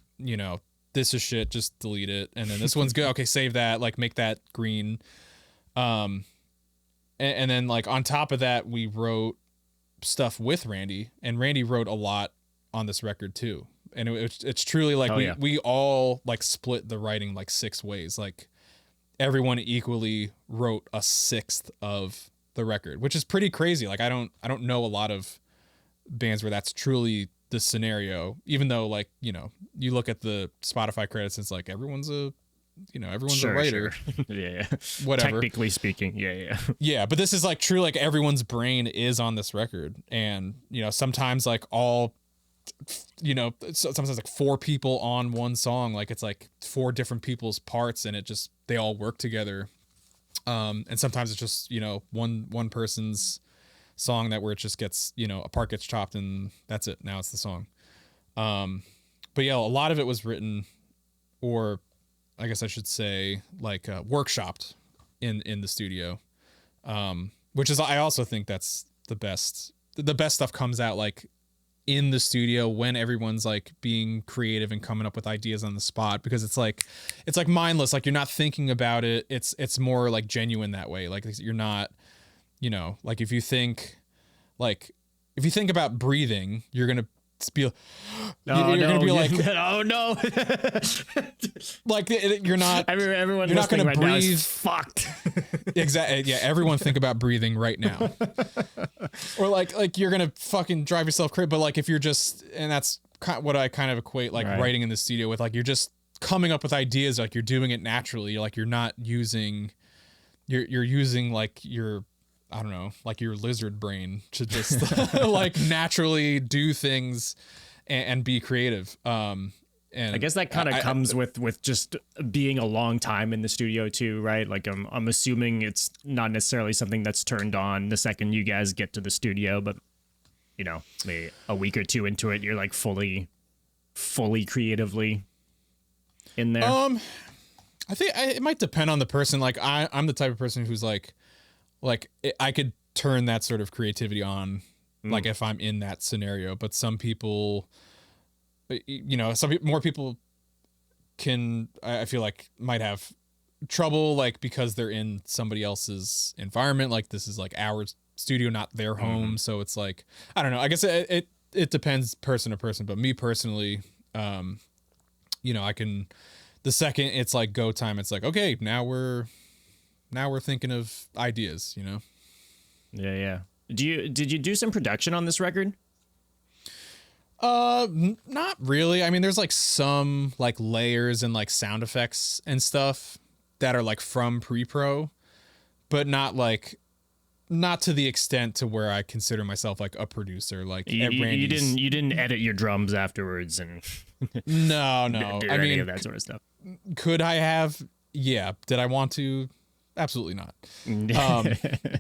this is shit, just delete it. And then this one's good. Okay, save that, like make that green. And then like on top of that, we wrote stuff with Randy, and Randy wrote a lot on this record too. And it's truly like we all like split the writing like 6 ways. Like everyone equally wrote a sixth of the record, which is pretty crazy. Like I don't know a lot of bands where that's truly the scenario, even though like, you know, you look at the Spotify credits, it's like everyone's a writer. Sure. Yeah. Whatever. Technically speaking. Yeah. Yeah. But this is like true. Like everyone's brain is on this record. And, you know, sometimes like all, you know, sometimes like 4 people on one song, like it's like 4 different people's parts and they all work together. And sometimes it's just, you know, one person's song that where it just gets, you know, a part gets chopped and that's it. Now it's the song. But yeah, a lot of it was written, or I guess I should say like workshopped in the studio. Which is, I also think that's the best stuff comes out like in the studio when everyone's like being creative and coming up with ideas on the spot, because it's like mindless. Like you're not thinking about it. It's more like genuine that way. Like you're not, you know, like if you think about breathing, you're going to be, gonna be like, oh no, like you're not, everyone you're not going right to breathe. Now is fucked. Exactly. Yeah. Everyone think about breathing right now. Or like you're going to fucking drive yourself crazy. But like, if you're just, and that's what I kind of equate like writing in the studio with, like, you're just coming up with ideas. Like you're doing it naturally. Like you're not using, you're using like your, I don't know, like your lizard brain to just like naturally do things and be creative. And I guess that kind of comes with just being a long time in the studio too, right? Like I'm assuming it's not necessarily something that's turned on the second you guys get to the studio, but you know, maybe a week or 2 into it, you're like fully creatively in there. I think it might depend on the person. Like I'm the type of person who's like I could turn that sort of creativity on, like if I'm in that scenario. But some people, you know, more people can, I feel like, might have trouble, like because they're in somebody else's environment. Like this is like our studio, not their home. So it's like, I don't know. I guess it depends person to person. But me personally, you know, I can, the second it's like go time, it's like, okay, now we're thinking of ideas, you know? Yeah. Did you do some production on this record? Not really. I mean, there's like some like layers and like sound effects and stuff that are like from pre-pro, but not to the extent to where I consider myself like a producer. Like you didn't edit your drums afterwards and no. I mean, of that sort of stuff. Could I have? Yeah. Did I want to? Absolutely not.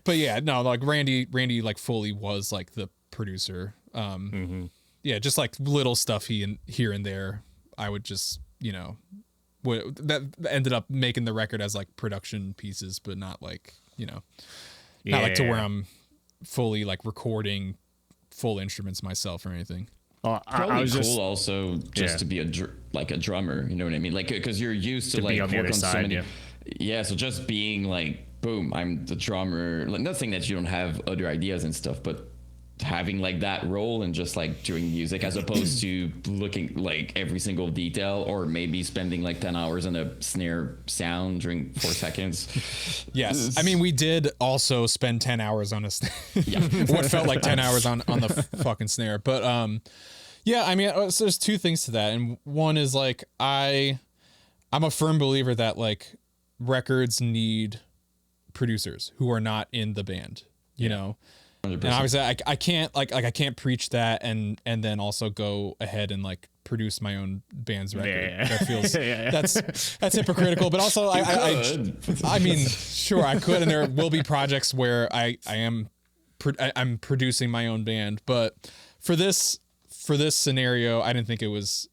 But yeah, no, like Randy like fully was like the producer. Yeah, just like little stuff here and there. I would just, you know, that ended up making the record as like production pieces, but not like, you know, not like to where I'm fully like recording full instruments myself or anything. Probably was cool also just to be a drummer, you know what I mean? Like, because you're used to like work on so many. Yeah, so just being like, boom, I'm the drummer. Like, not saying that you don't have other ideas and stuff, but having like that role and just like doing music as opposed to looking like every single detail, or maybe spending like 10 hours on a snare sound during 4 seconds. Yes. I mean, we did also spend 10 hours on a snare. Yeah. What felt like 10 hours on the fucking snare. But yeah, I mean, so there's 2 things to that. And one is like, I'm a firm believer that like records need producers who are not in the band, you know? 100%. And obviously I can't I can't preach that and then also go ahead and like produce my own band's record. That feels that's hypocritical, but also I mean, sure I could, and there will be projects where I'm producing my own band, but for this scenario, I didn't think it was,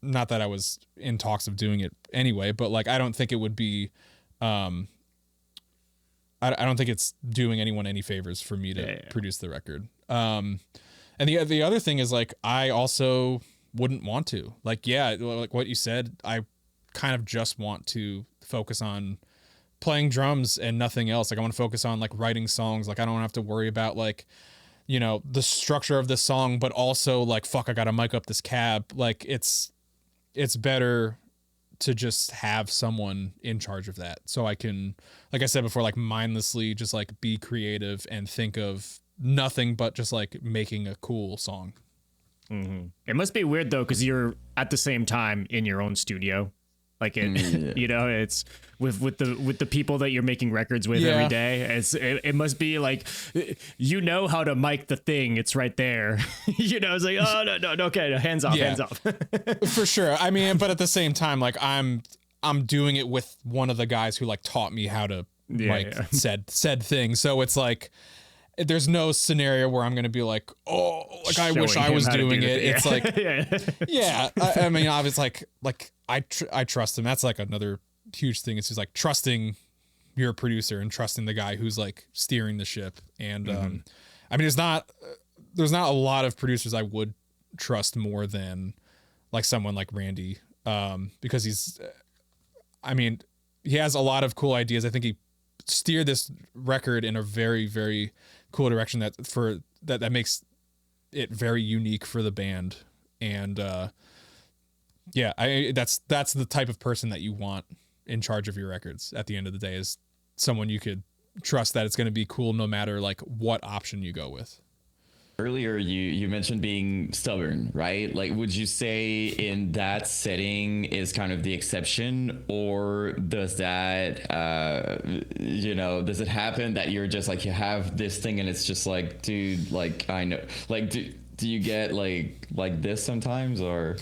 not that I was in talks of doing it anyway, but like I don't think it would be I don't think it's doing anyone any favors for me to produce the record. And the other thing is like, I also wouldn't want to. Like, yeah, like what you said, I kind of just want to focus on playing drums and nothing else. Like I want to focus on like writing songs. Like I don't have to worry about like, you know, the structure of this song, but also like, fuck, I got to mic up this cab. Like it's better to just have someone in charge of that. So I can, like I said before, like mindlessly just like be creative and think of nothing but just like making a cool song. Mm-hmm. It must be weird though, because you're at the same time in your own studio. Like it, you know, it's with the people that you're making records with every day. It must be like, you know how to mic the thing. It's right there. You know, it's like, oh no, okay, hands off, hands off. For sure. I mean, but at the same time, like I'm doing it with one of the guys who like taught me how to said thing. So it's like, there's no scenario where I'm going to be like, oh, like I wish I was doing it. It's like, I mean, obviously like I trust him. That's like another huge thing. It's just like trusting your producer and trusting the guy who's like steering the ship. And, I mean, there's not a lot of producers I would trust more than like someone like Randy. Because he has a lot of cool ideas. I think he steered this record in a very, very cool direction that makes it very unique for the band. And that's the type of person that you want in charge of your records at the end of the day, is someone you could trust that it's going to be cool no matter like what option you go with. Earlier, you mentioned being stubborn, right? Like, would you say in that setting is kind of the exception, or does that, does it happen that you're just like, you have this thing and it's just like, dude, like, I know, like, do you get like this sometimes, or?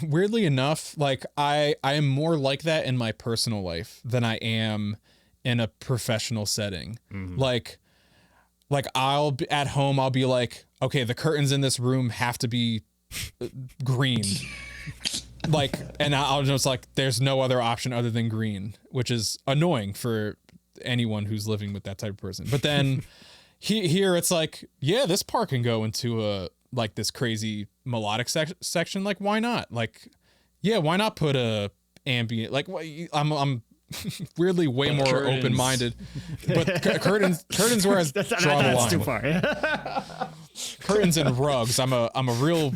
Weirdly enough, like I am more like that in my personal life than I am in a professional setting. Mm-hmm. Like I'll be at home, I'll be like, okay, the curtains in this room have to be green. Like, and I'll just like, there's no other option other than green, which is annoying for anyone who's living with that type of person. But then here it's like, yeah, this part can go into a, like this crazy melodic section. Like, why not? Like, yeah, why not put a ambient, like I'm weirdly way more curtains. Open-minded, but curtains where I draw the line. Too far. Curtains and rugs. I'm a real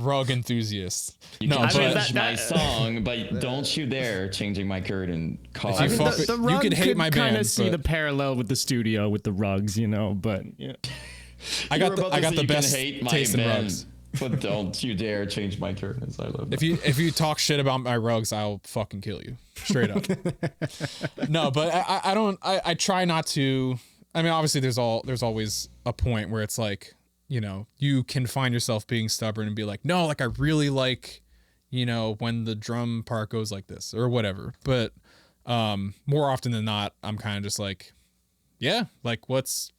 rug enthusiast. You can change my song, but don't you dare changing my curtain. I mean, the rug you could hate my band. Kind of see the parallel with the studio with the rugs, you know. But yeah, I got the best taste in rugs. But don't you dare change my curtains. I love that. If you talk shit about my rugs, I'll fucking kill you. Straight up. No, but I try not to. I mean, obviously there's always a point where it's like, you know, you can find yourself being stubborn and be like, no, like I really like, you know, when the drum part goes like this or whatever. But more often than not, I'm kind of just like, yeah, like let's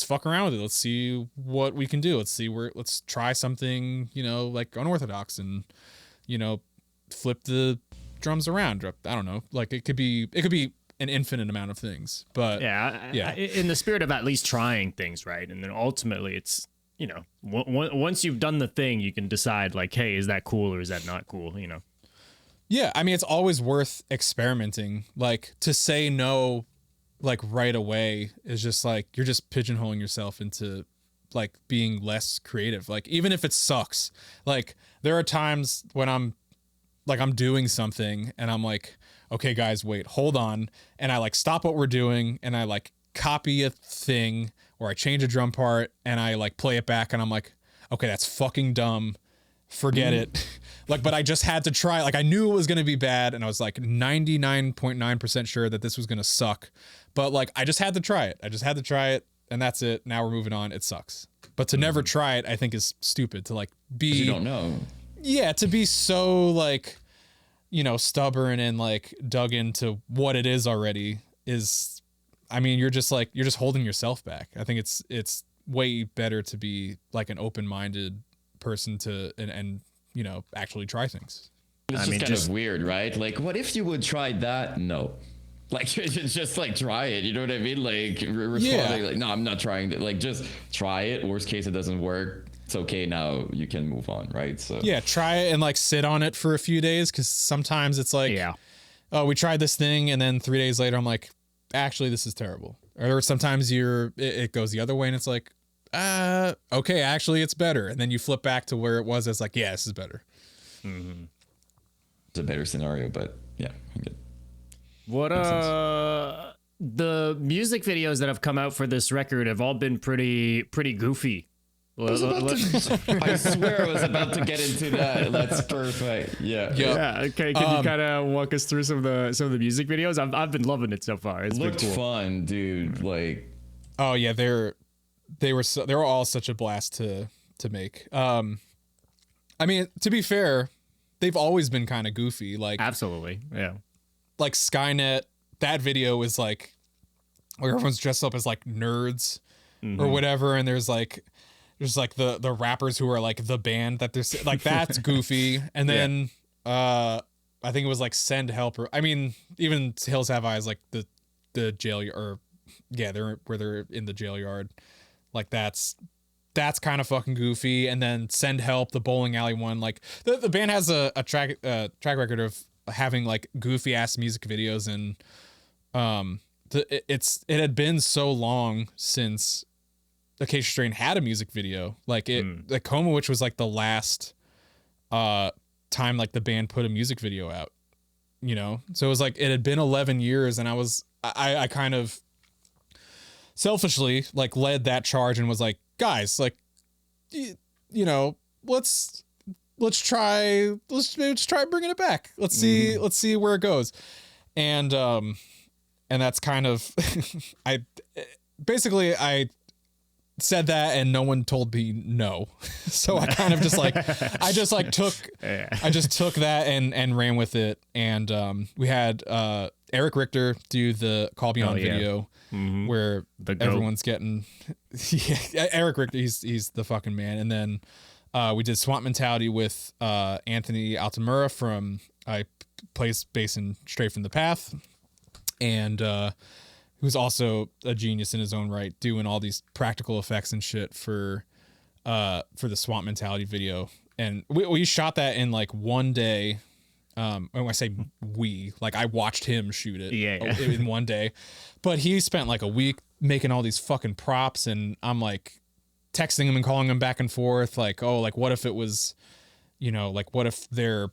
fuck around with it. Let's see what we can do. Let's try something, you know, like unorthodox and, you know, flip the drums around. I don't know. Like it could be an infinite amount of things, but yeah, in the spirit of at least trying things, right? And then ultimately it's, you know, once you've done the thing, you can decide like, hey, is that cool or is that not cool? You know? Yeah. I mean, it's always worth experimenting. Like to say no, like right away is just like, you're just pigeonholing yourself into like being less creative. Like, even if it sucks, like there are times when I'm doing something and I'm like, okay, guys, wait, hold on. And I like stop what we're doing and I like copy a thing or I change a drum part and I like play it back and I'm like, okay, that's fucking dumb. Forget it. Like, but I just had to try. Like I knew it was going to be bad and I was like 99.9% sure that this was going to suck. But like, I just had to try it. And that's it. Now we're moving on. It sucks. But to never try it, I think is stupid. To like be, you don't know. Yeah. To be so like, you know, stubborn and like dug into what it is already is, I mean, you're just holding yourself back. I think it's way better to be like an open-minded person to, and you know, actually try things. It's just kind of weird, right? Like, what if you would try that? No. Like just like try it, you know what I mean? Like responding like, no, I'm not trying to, like, just try it. Worst case, it doesn't work, it's okay, now you can move on, right? So yeah, try it and like sit on it for a few days, because sometimes it's like, oh, we tried this thing and then 3 days later I'm like, actually this is terrible. Or sometimes it goes the other way and it's like, okay, actually it's better, and then you flip back to where it was. It's like, yeah, this is better. It's a better scenario, but yeah, I'm good. What the music videos that have come out for this record have all been pretty goofy. I swear I was about to get into that. That's perfect. Yeah. Yeah. Okay. Can you kind of walk us through some of the music videos? I've been loving it so far. It's looked been cool. fun, dude. Like, oh yeah, they were all such a blast to make. I mean, to be fair, they've always been kind of goofy. Like, absolutely, yeah. Like Skynet, that video is like where everyone's dressed up as like nerds or whatever, and there's like the rappers who are like the band that they're like, that's goofy. And then I think it was like Send Help, or I mean, even Hills Have Eyes, like the jail, or they're in the jail yard, like that's kind of fucking goofy. And then Send Help, the bowling alley one, like the band has a track record of having like goofy ass music videos, and it had been so long since Acacia Strain had a music video. Like the Coma, which was like the last time like the band put a music video out, you know? So it was like, it had been 11 years, and I kind of selfishly like led that charge and was like, guys, like, you know, let's try bringing it back. Let's see where it goes. And that's kind of, I said that and no one told me no. So I kind of just like, I just took that and ran with it. And we had Eric Richter do the Call Beyond video, where everyone's getting, Eric Richter, he's the fucking man. And then we did Swamp Mentality with Anthony Altamura from, I plays bass in Straight from the Path, and who's also a genius in his own right, doing all these practical effects and shit for the Swamp Mentality video. And we shot that in like one day. When I say we, like I watched him shoot it in one day, but he spent like a week making all these fucking props, and I'm like texting him and calling him back and forth, like, oh, like what if it was, you know, like what if their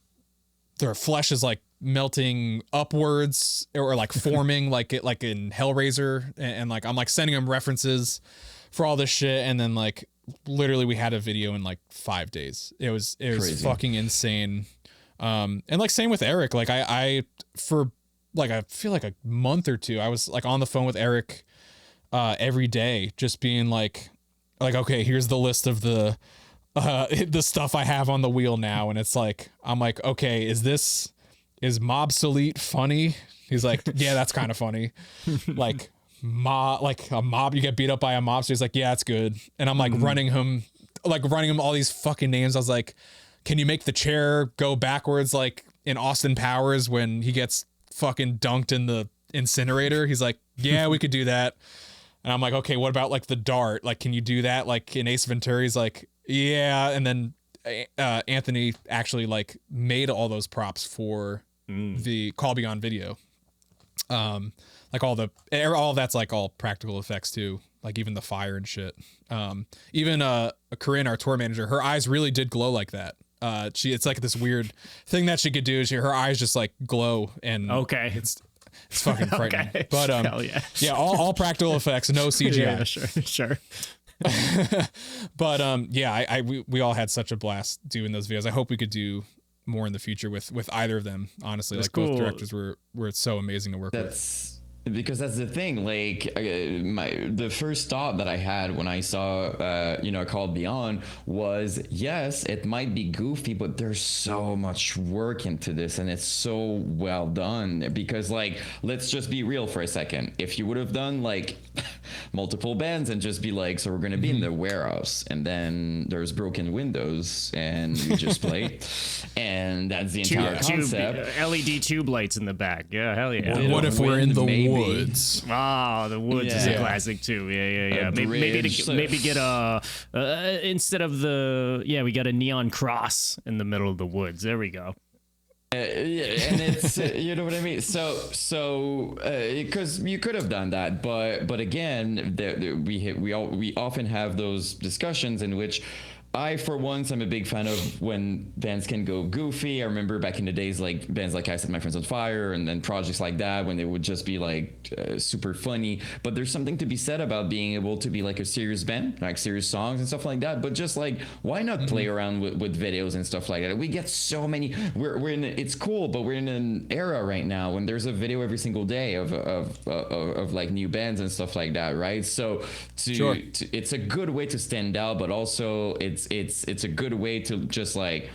flesh is like melting upwards or like forming like in Hellraiser, and like I'm like sending him references for all this shit, and then like literally we had a video in like 5 days. It was crazy. Fucking insane. And like same with Eric, like I for like I feel like a month or two I was like on the phone with Eric every day, just being like okay, here's the list of the stuff I have on the wheel now, and it's like I'm like, okay, is Mobsolete funny? He's like, yeah, that's kind of funny. Like a mob, you get beat up by a mobster. He's like, yeah, it's good. And I'm like running him all these fucking names. I was like, can you make the chair go backwards like in Austin Powers when he gets fucking dunked in the incinerator? He's like, yeah, we could do that. And I'm like, okay, what about like the dart? Like, can you do that like in Ace Ventura? He's like, yeah. And then Anthony actually like made all those props for the Call Beyond video. Like all that's like all practical effects too. Like even the fire and shit. Even Corinne, our tour manager, her eyes really did glow like that. It's like this weird thing that she could do. Her eyes just like glow, and it's fucking frightening. Okay. But yeah, all practical effects, no CGI. Yeah, sure. But we all had such a blast doing those videos. I hope we could do more in the future with either of them. Honestly, that's like cool. Both directors were so amazing to work with. Because that's the thing, like the first thought that I had when I saw Called Beyond was, yes, it might be goofy, but there's so much work into this and it's so well done. Because like, let's just be real for a second. If you would have done like multiple bands and just be like, so we're gonna be in the warehouse, and then there's broken windows, and we just play, and that's the entire concept. LED tube lights in the back. Yeah, hell yeah. Or what if we're in the woods? Oh, the woods is a classic too. Yeah. Maybe get a instead of we got a neon cross in the middle of the woods. There we go. And it's you know what I mean. So because you could have done that, but again, we often have those discussions in which I, for once, I'm a big fan of when bands can go goofy. I remember back in the days, like bands like I Set My Friends on Fire and then projects like that, when they would just be like super funny. But there's something to be said about being able to be like a serious band, like serious songs and stuff like that. But just like, why not play around with videos and stuff like that? We get so many. We're in. It's cool, but we're in an era right now when there's a video every single day of like new bands and stuff like that, right? So it's a good way to stand out, but also it's a good way to just like,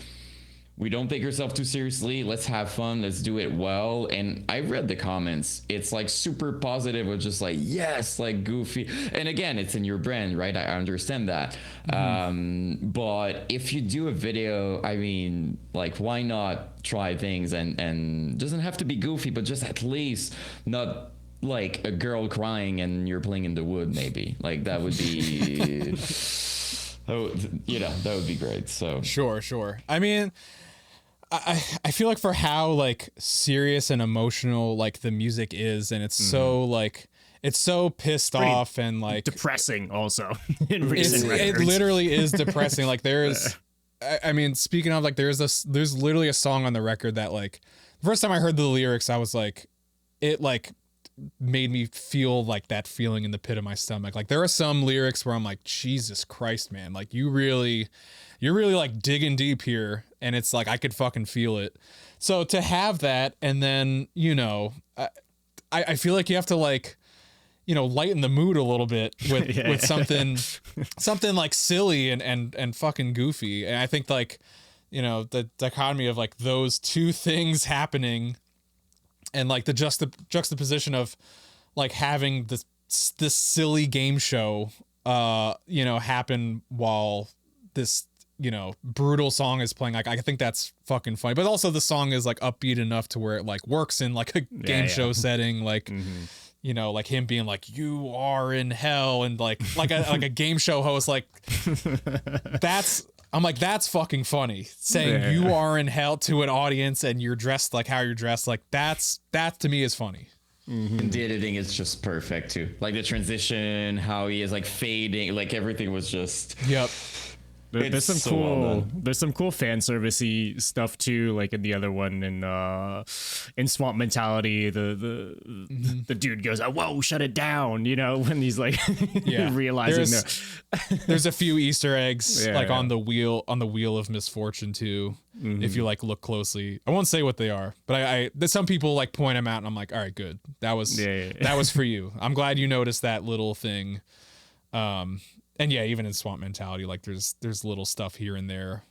we don't take ourselves too seriously. Let's have fun. Let's do it well. And I read the comments. It's like super positive of just like, yes, like goofy. And again, it's in your brand, right? I understand that. But if you do a video, I mean, like, why not try things and doesn't have to be goofy, but just at least not like a girl crying and you're playing in the wood, maybe. Like that would be... Oh, that would be great. So sure. I mean, I feel like for how like serious and emotional like the music is, and it's so like it's so pissed off and like depressing also in recent records. It literally is depressing. Like there is, I mean, speaking of like there's literally a song on the record that like the first time I heard the lyrics, I was like, it like made me feel like that feeling in the pit of my stomach. Like there are some lyrics where I'm like, Jesus Christ, man, like you're really like digging deep here, and it's like I could fucking feel it. So to have that, and then I feel like you have to like lighten the mood a little bit with something like silly and fucking goofy. And I think like the dichotomy of like those two things happening, and like the juxtaposition of like having this silly game show happen while this brutal song is playing. Like I think that's fucking funny, but also the song is like upbeat enough to where it like works in like a game show setting, like like him being like, you are in hell, and like a game show host, like I'm like, that's fucking funny, saying you are in hell to an audience and you're dressed like how you're dressed. Like that to me is funny. And the editing is just perfect too. Like the transition, how he is like fading, like everything was just... Yep. There's some cool fan servicey stuff too, like in the other one in Swamp Mentality, the dude goes, oh, whoa, shut it down, when he's like realizing there's a few Easter eggs on the wheel of misfortune too. If you like look closely, I won't say what they are, but there's some people like point them out and I'm like, all right, good, that was that was for you. I'm glad you noticed that little thing. And yeah, even in Swamp Mentality, like there's little stuff here and there.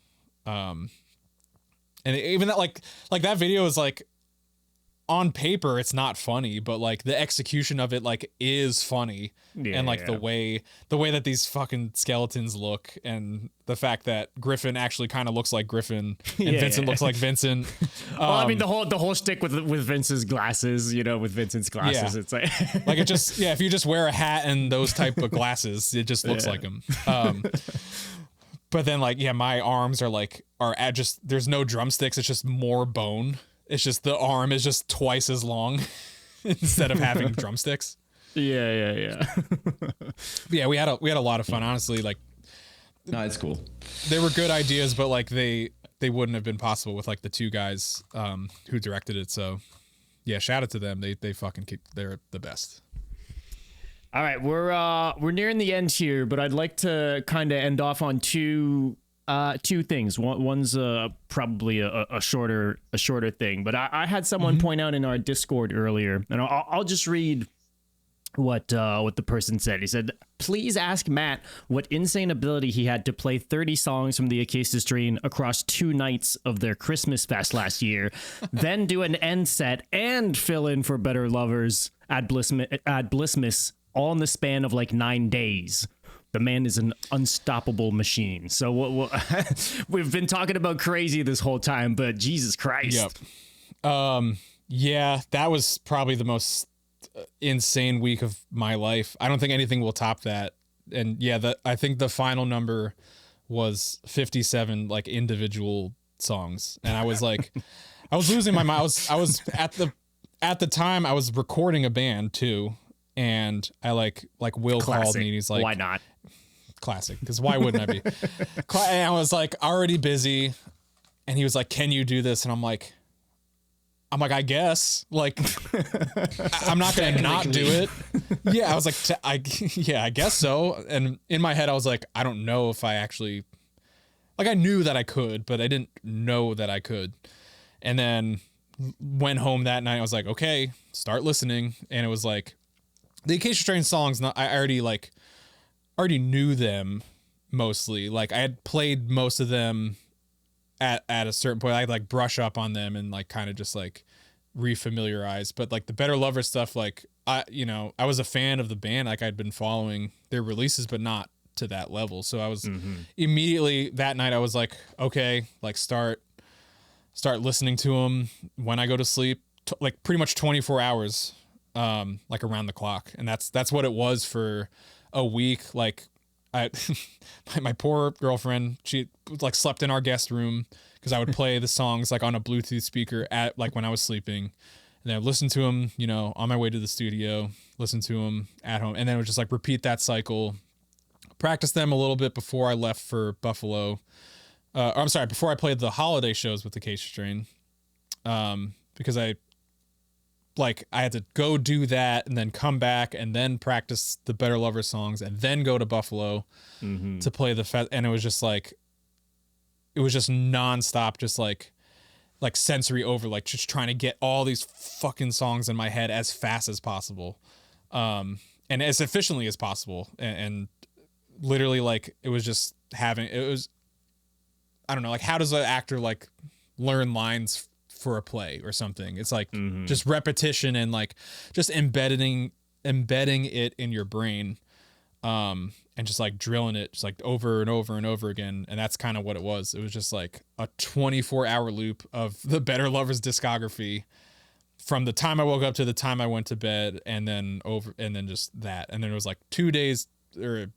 And even that like that video is like, on paper it's not funny, but like the execution of it like is funny. And like the way that these fucking skeletons look, and the fact that Griffin actually kind of looks like Griffin and Vincent looks like Vincent. Well, I mean the whole shtick with Vince's glasses, with Vincent's glasses, it's like like it just if you just wear a hat and those type of glasses, it just looks like him. But then like my arms are just, there's no drumsticks, it's just more bone. It's just the arm is just twice as long instead of having drumsticks. Yeah. Yeah, we had a lot of fun, honestly. Like, no, it's cool. They were good ideas, but like they wouldn't have been possible with like the two guys who directed it. So yeah, shout out to them. They fucking they're the best. All right, we're nearing the end here, but I'd like to kind of end off on two things. One's probably a shorter thing, but I had someone point out in our Discord earlier, and I'll just read what the person said. He said, please ask Matt what insane ability he had to play 30 songs from the Acacia Strain across 2 nights of their Christmas fest last year, then do an end set and fill in for Better Lovers, Ad Blissmas all in the span of like 9 days. The man is an unstoppable machine. So we've been talking about crazy this whole time, but Jesus Christ. Yep. Yeah, that was probably the most insane week of my life. I don't think anything will top that. And yeah, I think the final number was 57 like individual songs, and I was like, I was losing my mind. I was at the time I was recording a band too, and I like Will called me and he's like, why not? Classic, because why wouldn't I be? And I was like already busy, and he was like, can you do this? And I'm like, I guess, like, I'm not going to not do it. Yeah. I was like, I guess so. And in my head, I was like, I don't know if I actually, like, I knew that I could, but I didn't know that I could. And then went home that night. I was like, okay, start listening. And it was like the Acacia Strain songs. I already knew them mostly. Like I had played most of them at a certain point. I'd like brush up on them and like kind of just like refamiliarize, but like the Better Lover stuff, like I was a fan of the band, like I'd been following their releases, but not to that level. So I was immediately that night I was like, okay, like start listening to them when I go to sleep, like pretty much 24 hours, like around the clock. And that's what it was for a week. Like my poor girlfriend, she like slept in our guest room because I would play the songs like on a Bluetooth speaker at like when I was sleeping, and then I'd listen to them, on my way to the studio, listen to them at home, and then it would just like repeat that cycle, practice them a little bit before I left for Buffalo. Before I played the holiday shows with the Acacia Strain, because I had to go do that and then come back and then practice the Better Lover songs and then go to Buffalo to play the fest. And it was just like, it was just nonstop, just like sensory over, like just trying to get all these fucking songs in my head as fast as possible. And as efficiently as possible. And literally like, it was I don't know, like how does an actor like learn lines for a play or something? It's like just repetition and like just embedding it in your brain, and just like drilling it just like over and over and over again. And that's kind of what it was. It was just like a 24-hour loop of the Better Lovers discography from the time I woke up to the time I went to bed, and then just that. And then it was like 2 days of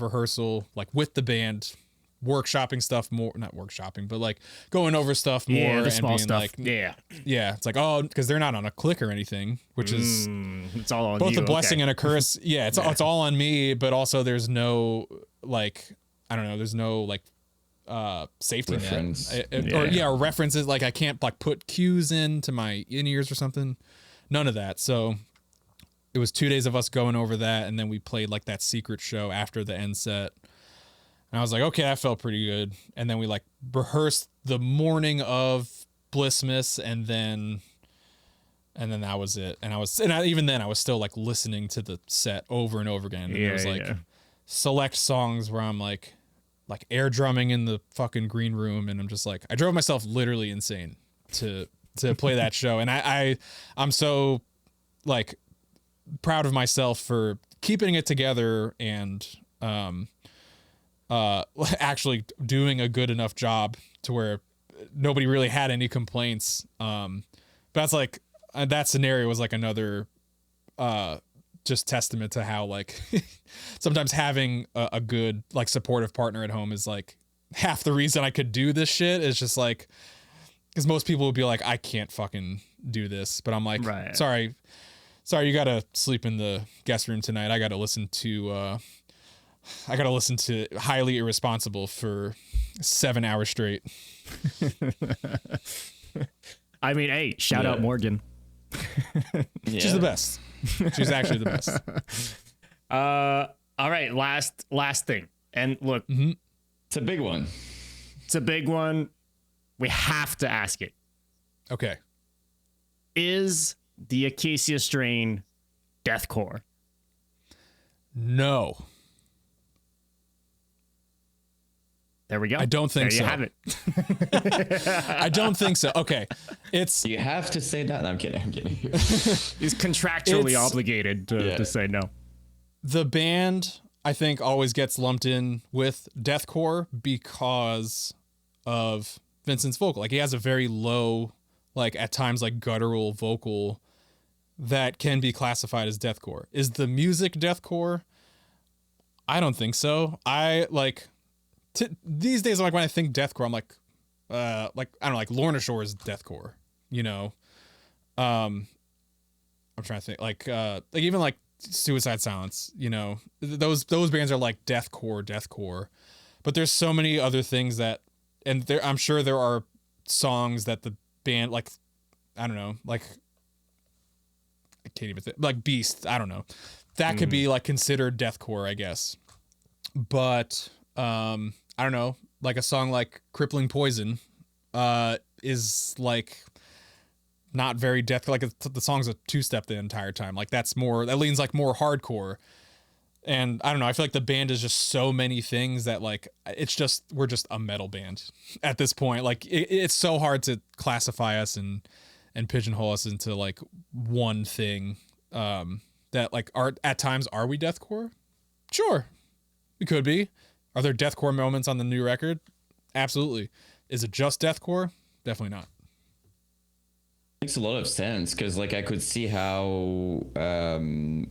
rehearsal, like with the band, workshopping stuff more, not workshopping, but like going over stuff more, the and small being stuff. like, yeah, it's like, oh, because they're not on a click or anything, which is it's all on both you. a blessing and a curse. Yeah, it's all on me, but also there's no like, I don't know, there's no like safety reference. net or references. Like I can't like put cues into my in-ears or something. None of that. So it was 2 days of us going over that, and then we played like that secret show after the end set. And I was like, okay, that felt pretty good. And then we like rehearsed the morning of Blissmas, and then that was it. And even then I was still like listening to the set over and over again. And there was like select songs where I'm like air drumming in the fucking green room, and I'm just like, I drove myself literally insane to play that show. And I'm so like proud of myself for keeping it together and actually doing a good enough job to where nobody really had any complaints. But that's like that scenario was like another just testament to how like sometimes having a good like supportive partner at home is like half the reason I could do this shit. Is just like, because most people would be like, I can't fucking do this, but I'm like, right. sorry, you gotta sleep in the guest room tonight. I gotta listen to Highly Irresponsible for 7 hours straight. I mean, hey, shout out Morgan. She's the best. She's actually the best. All right, last thing. And look, it's a big one. It's a big one. We have to ask it. Okay. Is the Acacia Strain deathcore? No. There we go. I don't think there so. You have it. I don't think so. Okay. It's You have to say that. I'm kidding. He's contractually obligated to say no. The band, I think, always gets lumped in with deathcore because of Vincent's vocal. Like, he has a very low, like, at times, like, guttural vocal that can be classified as deathcore. Is the music deathcore? I don't think so. I, like... these days, like, when I think deathcore, I'm like I don't know, like Lorna Shore's deathcore, you know. I'm trying to think, like even like Suicide Silence, you know, those bands are like deathcore. But there's so many other things that, and there, I'm sure there are songs that the band, like, I don't know, like, I can't even think, like Beast, I don't know, that could be like considered deathcore, I guess. But I don't know, like a song like Crippling Poison is like not very death, like the song's a two-step the entire time. Like that leans like more hardcore. And I don't know, I feel like the band is just so many things that like we're just a metal band at this point. Like it's so hard to classify us and pigeonhole us into like one thing. That like at times, are we deathcore? Sure, we could be. Are there deathcore moments on the new record? Absolutely. Is it just deathcore? Definitely not. Makes a lot of sense, because like I could see how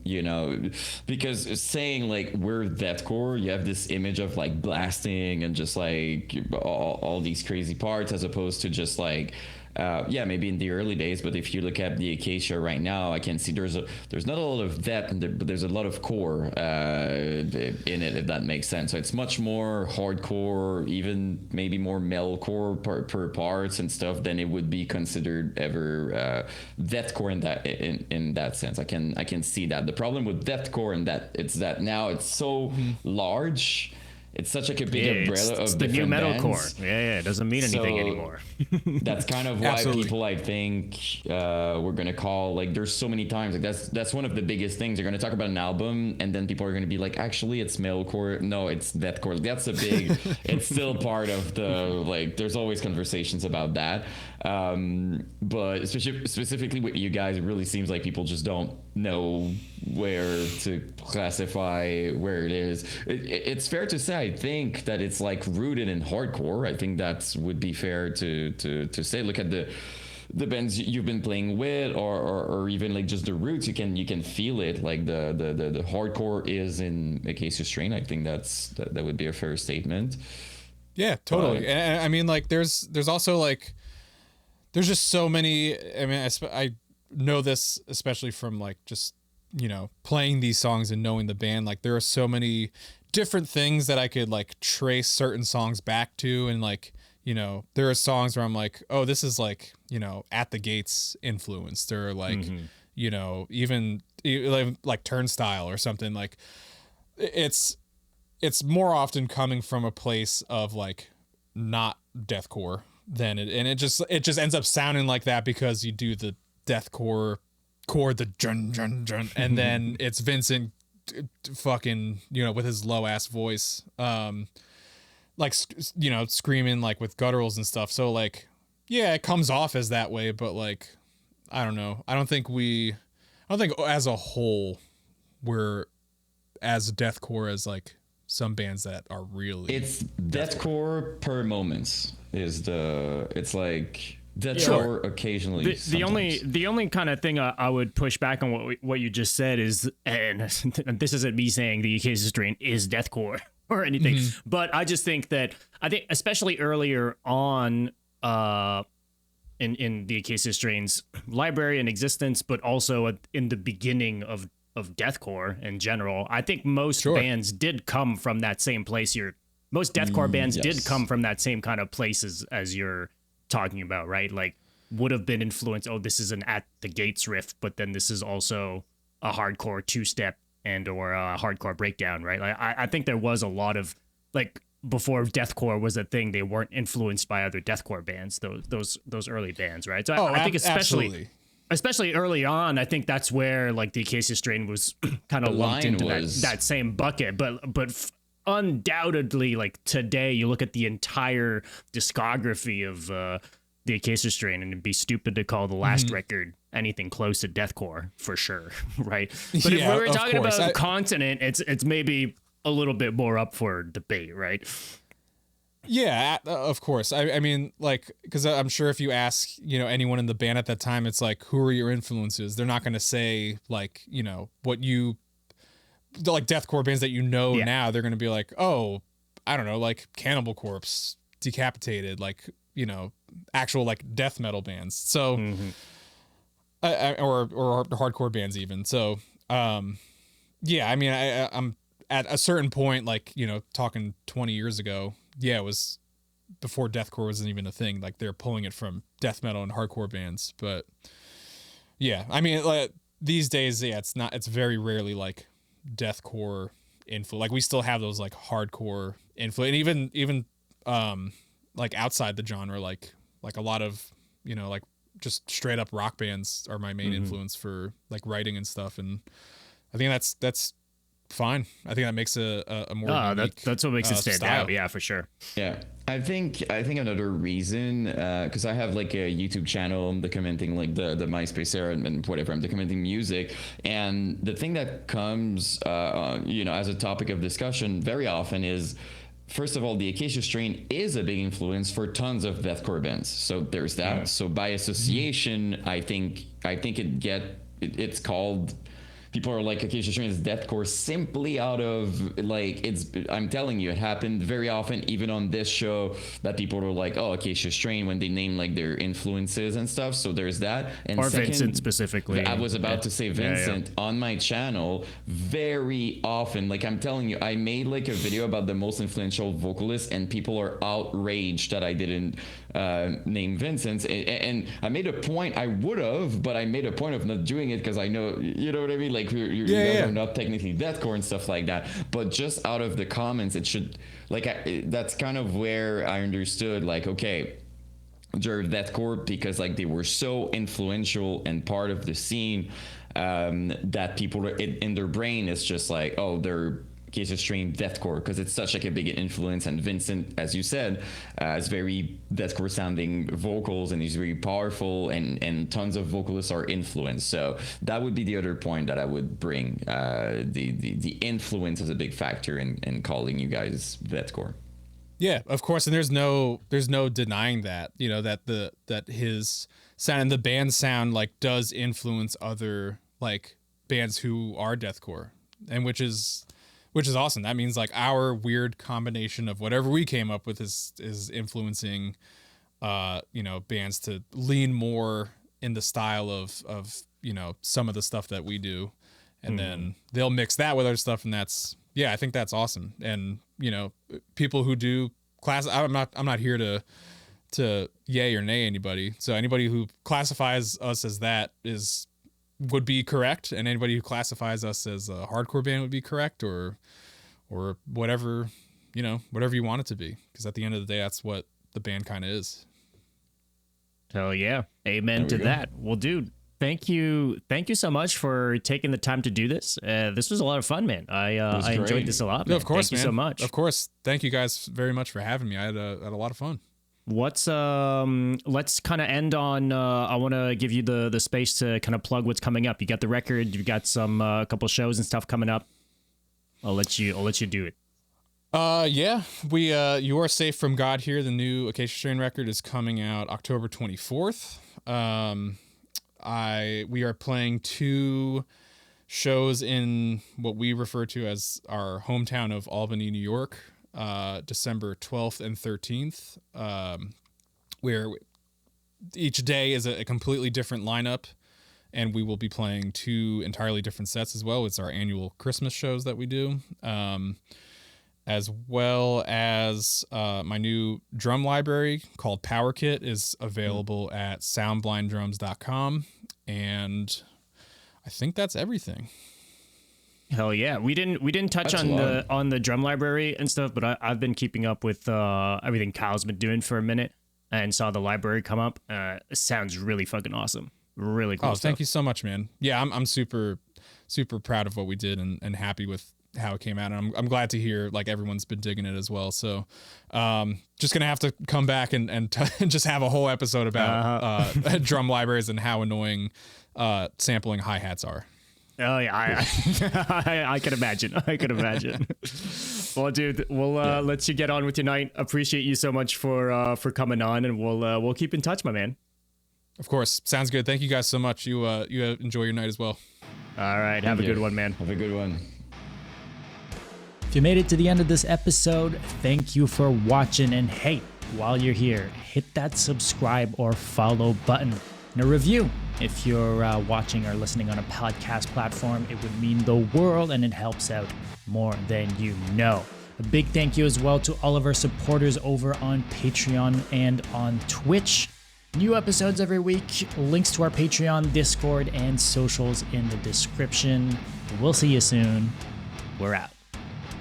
you know, because saying like we're deathcore, you have this image of like blasting and just like all these crazy parts, as opposed to just like maybe in the early days. But if you look at the Acacia right now, I can see there's not a lot of depth, but there's a lot of core in it, if that makes sense. So it's much more hardcore, even maybe more metalcore per parts and stuff, than it would be considered ever deathcore in that sense. I can see that. The problem with deathcore and that it's that now it's so large. It's such like a big umbrella of it's the new different metalcore. bands. Yeah, it doesn't mean anything anymore. That's kind of why Absolutely. people, I think, we're gonna call, like, there's so many times, like that's one of the biggest things. You're gonna talk about an album, and then people are gonna be like, actually, it's metalcore. No, it's deathcore. That's a big. It's still part of the, like. There's always conversations about that. But specifically with you guys, it really seems like people just don't know where to classify where it is. It's fair to say, I think, that it's like rooted in hardcore. I think that would be fair to say. Look at the bands you've been playing with, or even like just the roots. You can feel it. Like the hardcore is in Acacia Strain. I think that would be a fair statement. Yeah, totally. And I mean, like, there's also like, there's just so many. I mean, I know this especially from like just, you know, playing these songs and knowing the band. Like, there are so many different things that I could like trace certain songs back to, and like, you know, there are songs where I'm like, oh, this is like, you know, At the Gates influenced, or like, you know, even like Turnstile or something. Like, it's more often coming from a place of like not deathcore than it, and it just ends up sounding like that because you do the deathcore chord, the jun jun jun, and then it's Vincent fucking, you know, with his low ass voice, like, you know, screaming like with gutturals and stuff. So like, yeah, it comes off as that way, but like, I don't know. I don't think as a whole we're as deathcore as like some bands that are really. It's deathcore per moments it's like deathcore Sure. occasionally. The only kind of thing I would push back on what you just said is, and this isn't me saying the Acacia Strain is deathcore or anything, but I just think that, I think especially earlier on in the Acacia Strain's library and existence, but also in the beginning of deathcore in general, I think most bands did come from that same place. Most deathcore bands did come from that same kind of places as you're talking about, right? Like, would have been influenced. Oh, this is an At the Gates riff, but then this is also a hardcore two-step and or a hardcore breakdown, right? Like, I think there was a lot of, like, before deathcore was a thing, they weren't influenced by other deathcore bands. Those early bands, right? So I think especially early on, I think that's where like the Acacia Strain was kind of lumped into that same bucket. But undoubtedly, like today, you look at the entire discography of the Acacia Strain, and it'd be stupid to call the last record anything close to deathcore for sure, right? But if we were talking about continent, it's maybe a little bit more up for debate, right? Yeah, of course. I mean, like, because I'm sure if you ask, anyone in the band at that time, it's like, who are your influences? They're not going to say, like, what like deathcore bands that now. They're going to be like, oh, I don't know, like Cannibal Corpse, Decapitated, like, actual like death metal bands. So, or hardcore bands even. So, yeah, I mean, I'm at a certain point, like, talking 20 years ago. Yeah, it was before deathcore wasn't even a thing. Like they're pulling it from death metal and hardcore bands. But yeah, I mean, like, these days, yeah, it's very rarely like deathcore influence. Like we still have those like hardcore influence, and even like outside the genre, like a lot of, like just straight up rock bands are my main influence for like writing and stuff. And I think that's fine. I think that makes a more unique, that's what makes it stand style. out. Yeah, for sure. Yeah, I think another reason, because I have like a YouTube channel, I'm documenting like the MySpace era and whatever. I'm documenting music, and the thing that comes, as a topic of discussion very often is, first of all, the Acacia Strain is a big influence for tons of deathcore bands. So there's that. Yeah. So by association, I think it's called. People are like, Acacia Strain is deathcore simply out of like, I'm telling you, it happened very often, even on this show, that people are like, oh, Acacia Strain, when they name like their influences and stuff. So there's that. And or second, Vincent specifically. I was about to say Vincent on my channel very often. Like I'm telling you, I made like a video about the most influential vocalists, and people are outraged that I didn't name Vincent. And I made a point, I would have, but I made a point of not doing it because I know, you know what I mean? Like you guys are not technically deathcore and stuff like that, but just out of the comments, it should that's kind of where I understood like, okay, they're deathcore because like they were so influential and part of the scene that people in their brain is just like, oh, they're Acacia Strain deathcore because it's such like a big influence. And Vincent, as you said, has very deathcore sounding vocals, and he's very powerful, and tons of vocalists are influenced. So that would be the other point that I would bring. The influence is a big factor in calling you guys deathcore. Yeah, of course, and there's no denying that, that his sound and the band's sound like does influence other like bands who are deathcore, and which is awesome. That means like our weird combination of whatever we came up with is influencing bands to lean more in the style of some of the stuff that we do, and then they'll mix that with other stuff, and I think that's awesome. And people who do class, I'm not here to yay or nay anybody. So anybody who classifies us as that would be correct, and anybody who classifies us as a hardcore band would be correct, or whatever you want it to be, because at the end of the day, that's what the band kind of is. Hell yeah, amen to that. Well, dude, thank you so much for taking the time to do this. This was a lot of fun, man. I enjoyed this a lot, man. No, of course, thank you so much. Of course, thank you guys very much for having me. I had a lot of fun. Let's kind of end on I want to give you the space to kind of plug what's coming up. You got the record, you've got some couple shows and stuff coming up. I'll let you do it. Yeah, we You Are Safe from God Here, the new Acacia Strain record, is coming out October 24th. We are playing 2 shows in what we refer to as our hometown of Albany, New York. December 12th and 13th, where each day is a completely different lineup, and we will be playing 2 entirely different sets as well. It's our annual Christmas shows that we do, as well as my new drum library called Power Kit is available at soundblinddrums.com, and I think that's everything. Hell yeah, we didn't touch on the drum library and stuff, but I've been keeping up with everything Kyle's been doing for a minute, and saw the library come up. It sounds really fucking awesome, really cool. Thank you so much, man. Yeah, I'm super proud of what we did, and happy with how it came out, and I'm glad to hear like everyone's been digging it as well. So just gonna have to come back and just have a whole episode about drum libraries and how annoying sampling hi-hats are. Oh yeah, I can imagine. I can imagine. Well, dude, we'll let you get on with your night. Appreciate you so much for coming on, and we'll keep in touch, my man. Of course, sounds good. Thank you guys so much. You enjoy your night as well. All right, have a good one, man. Have a good one. If you made it to the end of this episode, thank you for watching. And hey, while you're here, hit that subscribe or follow button and a review. If you're watching or listening on a podcast platform, it would mean the world and it helps out more than you know. A big thank you as well to all of our supporters over on Patreon and on Twitch. New episodes every week, links to our Patreon, Discord, and socials in the description. We'll see you soon. We're out.